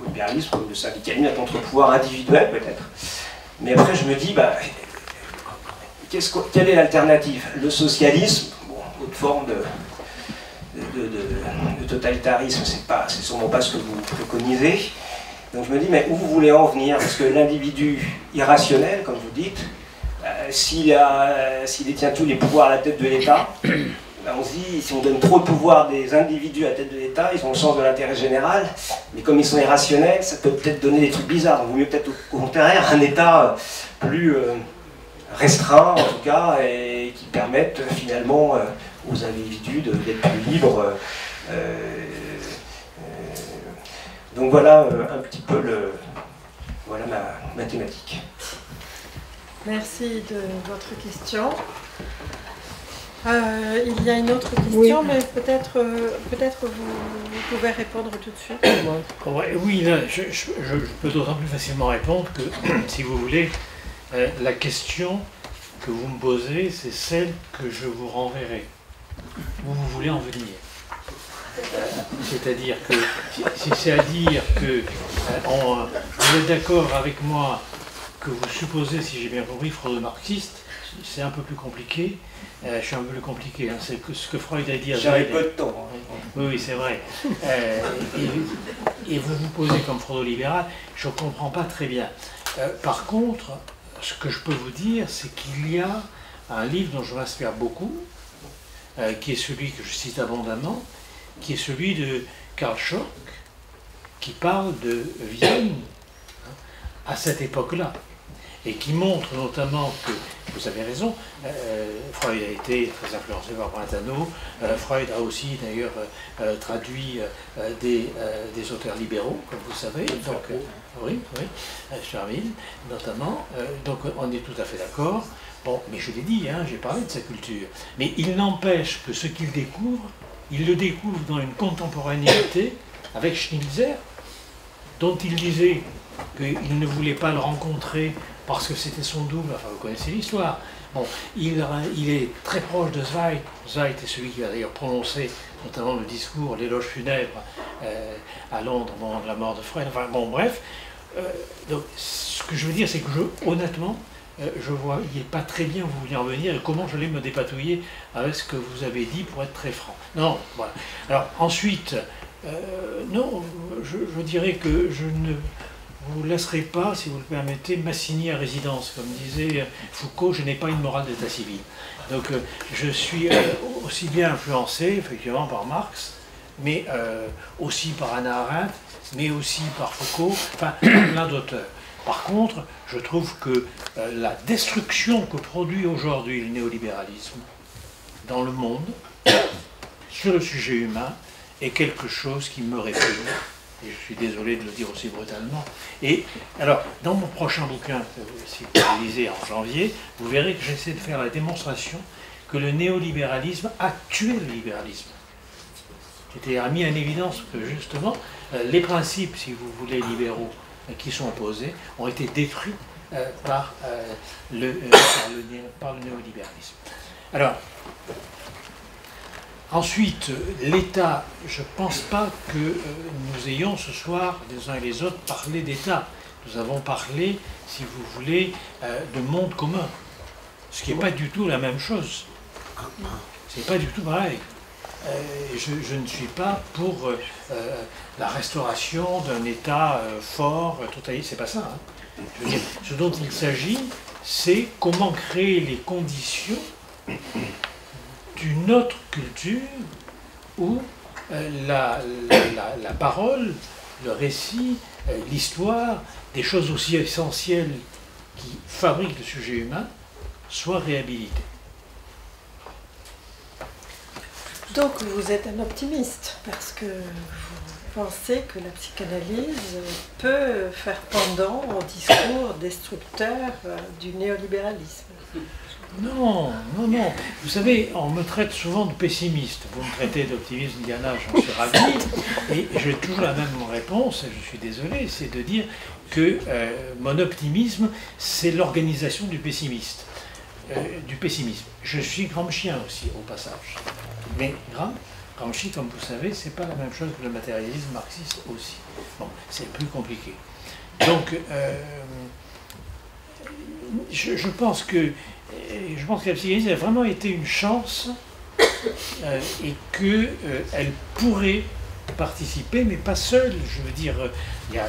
au libéralisme, comme le syndicalisme, un contre-pouvoir individuel peut-être. Mais après je me dis, quelle est l'alternative? Le socialisme, bon, autre forme de totalitarisme, c'est sûrement pas ce que vous préconisez. Donc je me dis, mais où vous voulez en venir? Parce que l'individu irrationnel, comme vous dites, s'il détient tous les pouvoirs à la tête de l'État, on se dit, si on donne trop de pouvoir des individus à la tête de l'État, ils ont le sens de l'intérêt général, mais comme ils sont irrationnels, ça peut peut-être donner des trucs bizarres. Donc il vaut mieux peut-être au contraire un État plus restreint, en tout cas, et qui permette finalement aux individus d'être plus libres. Donc voilà un petit peu voilà ma thématique. Merci de votre question. Il y a une autre question, oui. Mais peut-être vous pouvez répondre tout de suite. Oui, là, je peux d'autant plus facilement répondre que, si vous voulez, la question que vous me posez, c'est celle que je vous renverrai. Où vous voulez en venir. C'est-à-dire que, si c'est à dire que vous êtes d'accord avec moi que vous supposez, si j'ai bien compris, freudo-marxiste, c'est un peu plus compliqué. Je suis un peu plus compliqué, hein. C'est ce que Freud a dit à J'avais peu de temps. Oui, c'est vrai. Et vous vous posez comme freudo-libéral, je ne comprends pas très bien. Par contre, ce que je peux vous dire, c'est qu'il y a un livre dont je m'inspire beaucoup, qui est celui que je cite abondamment, qui est celui de Karl Schoch, qui parle de Vienne à cette époque-là, et qui montre notamment que, vous avez raison, Freud a été très influencé par Brentano, Freud a aussi d'ailleurs traduit des auteurs libéraux, comme vous savez, donc, oui, Charville notamment, donc on est tout à fait d'accord. Bon, mais je l'ai dit, hein, j'ai parlé de sa culture, mais il n'empêche que ce qu'il découvre, il le découvre dans une contemporanéité avec Schnitzler, dont il disait qu'il ne voulait pas le rencontrer parce que c'était son double, enfin vous connaissez l'histoire. Bon, il est très proche de Zweig. Zweig est celui qui a d'ailleurs prononcé notamment le discours, l'éloge funèbre à Londres au moment de la mort de Freud. Enfin bon, bref. Donc, ce que je veux dire, c'est que honnêtement, je voyais pas très bien où vous vouliez en venir et comment j'allais me dépatouiller avec ce que vous avez dit pour être très franc. Non, voilà. Alors ensuite, non, je dirais que je ne vous laisserai pas, si vous le permettez, m'assigner à résidence. Comme disait Foucault, je n'ai pas une morale d'état civil. Donc je suis aussi bien influencé, effectivement, par Marx, mais aussi par Hannah Arendt, mais aussi par Foucault, enfin plein d'auteurs. Par contre, je trouve que la destruction que produit aujourd'hui le néolibéralisme dans le monde, sur le sujet humain, est quelque chose qui me répugne. Et je suis désolé de le dire aussi brutalement. Et alors, dans mon prochain bouquin, si vous le lisez en janvier, vous verrez que j'essaie de faire la démonstration que le néolibéralisme a tué le libéralisme. C'était mis en évidence que justement, les principes, si vous voulez, libéraux qui sont opposés, ont été détruits par le néolibéralisme. Alors, ensuite, l'État, je ne pense pas que nous ayons ce soir, les uns et les autres, parlé d'État. Nous avons parlé, si vous voulez, de monde commun. Ce qui n'est pas du tout la même chose. C'est pas du tout pareil. Je ne suis pas pour la restauration d'un État fort, totalitaire, c'est pas ça. Hein. Je veux dire, ce dont il s'agit, c'est comment créer les conditions d'une autre culture où la parole, le récit, l'histoire, des choses aussi essentielles qui fabriquent le sujet humain, soient réhabilitées. Donc vous êtes un optimiste, parce que vous pensez que la psychanalyse peut faire pendant au discours destructeur du néolibéralisme. Non, non, non. Vous savez, on me traite souvent de pessimiste. Vous me traitez d'optimiste, Diana, j'en suis ravi. Et j'ai toujours la même réponse, je suis désolé, c'est de dire que mon optimisme, c'est l'organisation du pessimiste. Du pessimisme. Je suis Gramscien aussi, au passage. Mais Gramsci, comme vous savez, c'est pas la même chose que le matérialisme marxiste aussi. Bon, c'est plus compliqué. Donc, je pense que la psychanalyse a vraiment été une chance et qu'elle pourrait participer, mais pas seule. Je veux dire, il y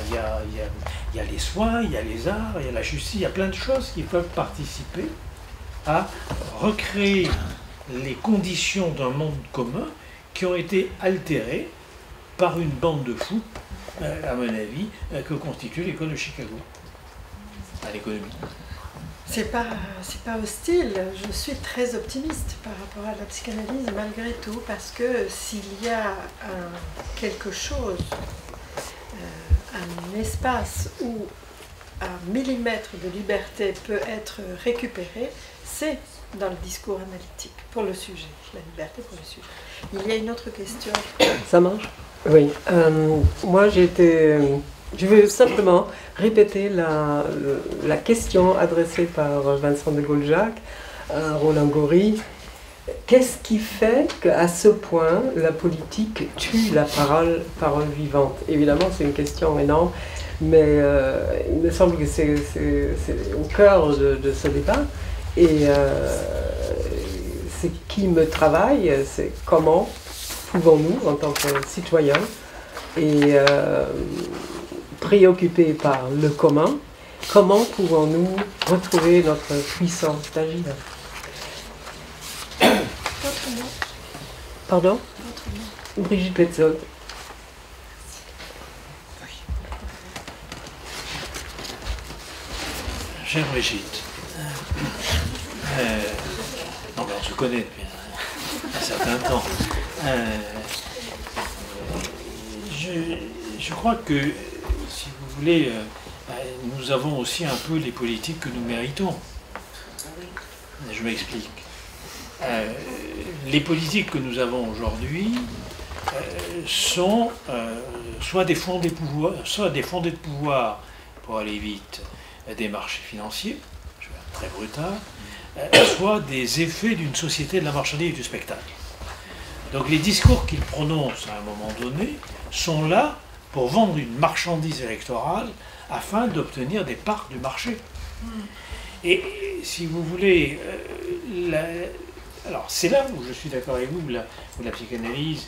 a les soins, il y a les arts, il y a la justice, il y a plein de choses qui peuvent participer à recréer les conditions d'un monde commun qui ont été altérées par une bande de fous, à mon avis, que constitue l'école de Chicago, à l'économie. C'est pas hostile, je suis très optimiste par rapport à la psychanalyse malgré tout, parce que s'il y a quelque chose, un espace où un millimètre de liberté peut être récupéré, c'est dans le discours analytique, pour le sujet, la liberté pour le sujet. Il y a une autre question. Ça marche? Oui. Moi, je veux simplement répéter la question adressée par Vincent de Gaulle-Jacques à Roland Gori. Qu'est-ce qui fait qu'à ce point, la politique tue la parole vivante? Évidemment, c'est une question énorme, mais il me semble que c'est au cœur de ce débat. Et ce qui me travaille, c'est comment pouvons-nous, en tant que citoyens, et préoccupés par le commun, comment pouvons-nous retrouver notre puissance d'agir? Pardon? Brigitte Petzold. Chère Brigitte, non, mais on se connaît depuis un certain temps. Je crois que, si vous voulez, nous avons aussi un peu les politiques que nous méritons. Je m'explique. Les politiques que nous avons aujourd'hui sont soit des fondés de pouvoir, pour aller vite, des marchés financiers, je vais être très brutal, soit des effets d'une société de la marchandise et du spectacle. Donc les discours qu'ils prononcent à un moment donné sont là pour vendre une marchandise électorale afin d'obtenir des parts du marché. Et si vous voulez, alors c'est là où je suis d'accord avec vous, où la psychanalyse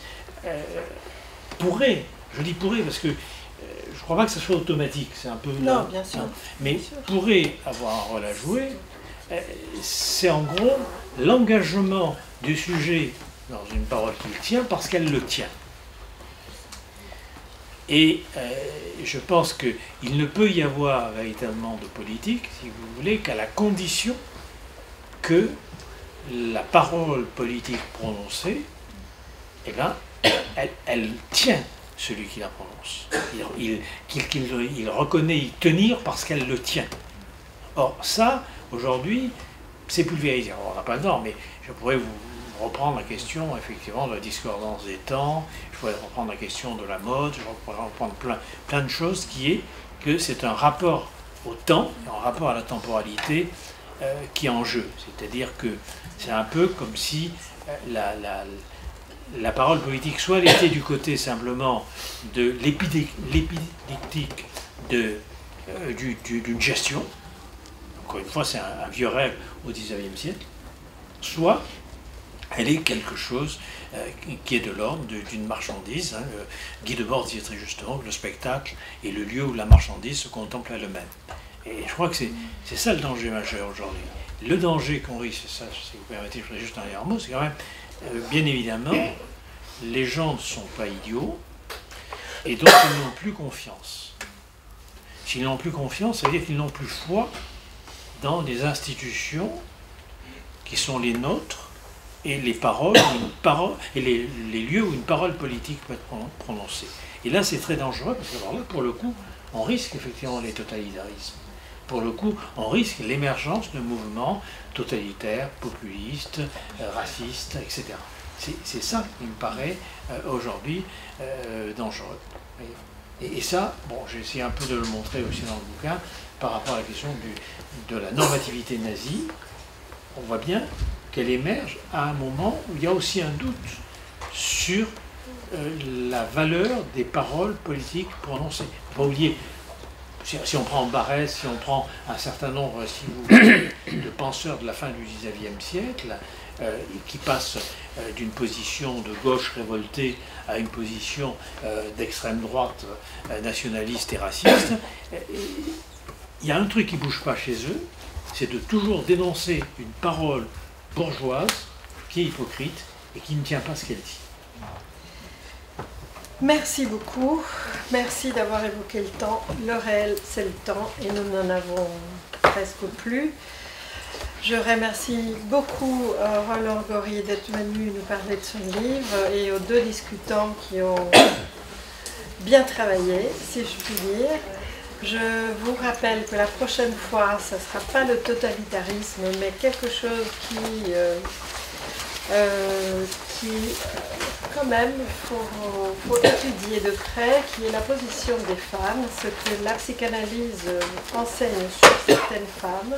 pourrait, je dis pourrait parce que je ne crois pas que ce soit automatique, c'est un peu... Non, bien sûr. Mais pourrait avoir un rôle à jouer, c'est en gros l'engagement du sujet dans une parole qu'il tient parce qu'elle le tient. Et je pense qu'il ne peut y avoir véritablement de politique, si vous voulez, qu'à la condition que la parole politique prononcée, eh bien, elle tient celui qui la prononce. Il reconnaît y tenir parce qu'elle le tient. Or, ça, aujourd'hui, c'est pulvérisé. On n'a pas le temps, mais je pourrais vous reprendre la question, effectivement, de la discordance des temps, je pourrais reprendre la question de la mode, je pourrais reprendre plein de choses, qui est que c'est un rapport au temps, un rapport à la temporalité qui est en jeu. C'est-à-dire que c'est un peu comme si la parole politique, soit elle était du côté simplement de l'épidictique d'une gestion, encore une fois c'est un vieux rêve au XIXe siècle, soit elle est quelque chose qui est de l'ordre d'une marchandise. Guy Debord disait très justement que le spectacle est le lieu où la marchandise se contemple elle-même. Et je crois que c'est ça le danger majeur aujourd'hui. Le danger qu'on risque, c'est ça, si vous permettez, je ferai juste un dernier mot, c'est quand même, bien évidemment, les gens ne sont pas idiots, et donc ils n'ont plus confiance. S'ils n'ont plus confiance, ça veut dire qu'ils n'ont plus foi dans les institutions qui sont les nôtres, et les paroles, et les lieux où une parole politique peut être prononcée. Et là, c'est très dangereux, parce que alors là, pour le coup, on risque effectivement les totalitarismes. Pour le coup, on risque l'émergence de mouvements totalitaires, populistes, racistes, etc. C'est ça qui me paraît aujourd'hui dangereux. Et ça, bon, j'ai essayé un peu de le montrer aussi dans le bouquin, par rapport à la question de la normativité nazie. On voit bien qu'elle émerge à un moment où il y a aussi un doute sur la valeur des paroles politiques prononcées. Il ne faut pas oublier, si on prend Barrès, si on prend un certain nombre, si vous voulez, de penseurs de la fin du XIXe siècle, qui passent d'une position de gauche révoltée à une position d'extrême droite nationaliste et raciste, il y a un truc qui ne bouge pas chez eux, c'est de toujours dénoncer une parole bourgeoise qui est hypocrite et qui ne tient pas ce qu'elle dit. Merci beaucoup. Merci d'avoir évoqué le temps. Le réel, c'est le temps et nous n'en avons presque plus. Je remercie beaucoup Roland Gori d'être venu nous parler de son livre et aux deux discutants qui ont bien travaillé, si je puis dire. Je vous rappelle que la prochaine fois, ce ne sera pas le totalitarisme, mais quelque chose qui quand même, faut étudier de près, qui est la position des femmes, ce que la psychanalyse enseigne sur certaines femmes.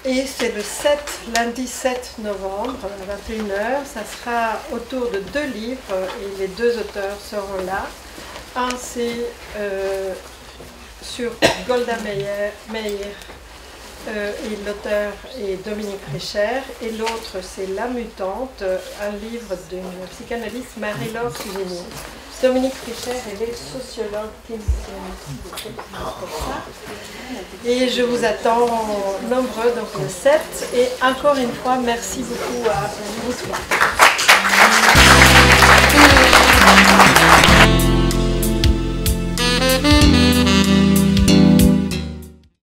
Et c'est le lundi 7 novembre, à 21h. Ça sera autour de 2 livres et les 2 auteurs seront là. Un, c'est sur Golda Meir, et l'auteur est Dominique Richer, et l'autre, c'est La Mutante, un livre d'une psychanalyste, Marie-Laure Suzini. Dominique Richer, elle est sociologue clinicienne. Et je vous attends nombreux donc le 7. Et encore une fois, merci beaucoup à vous trois.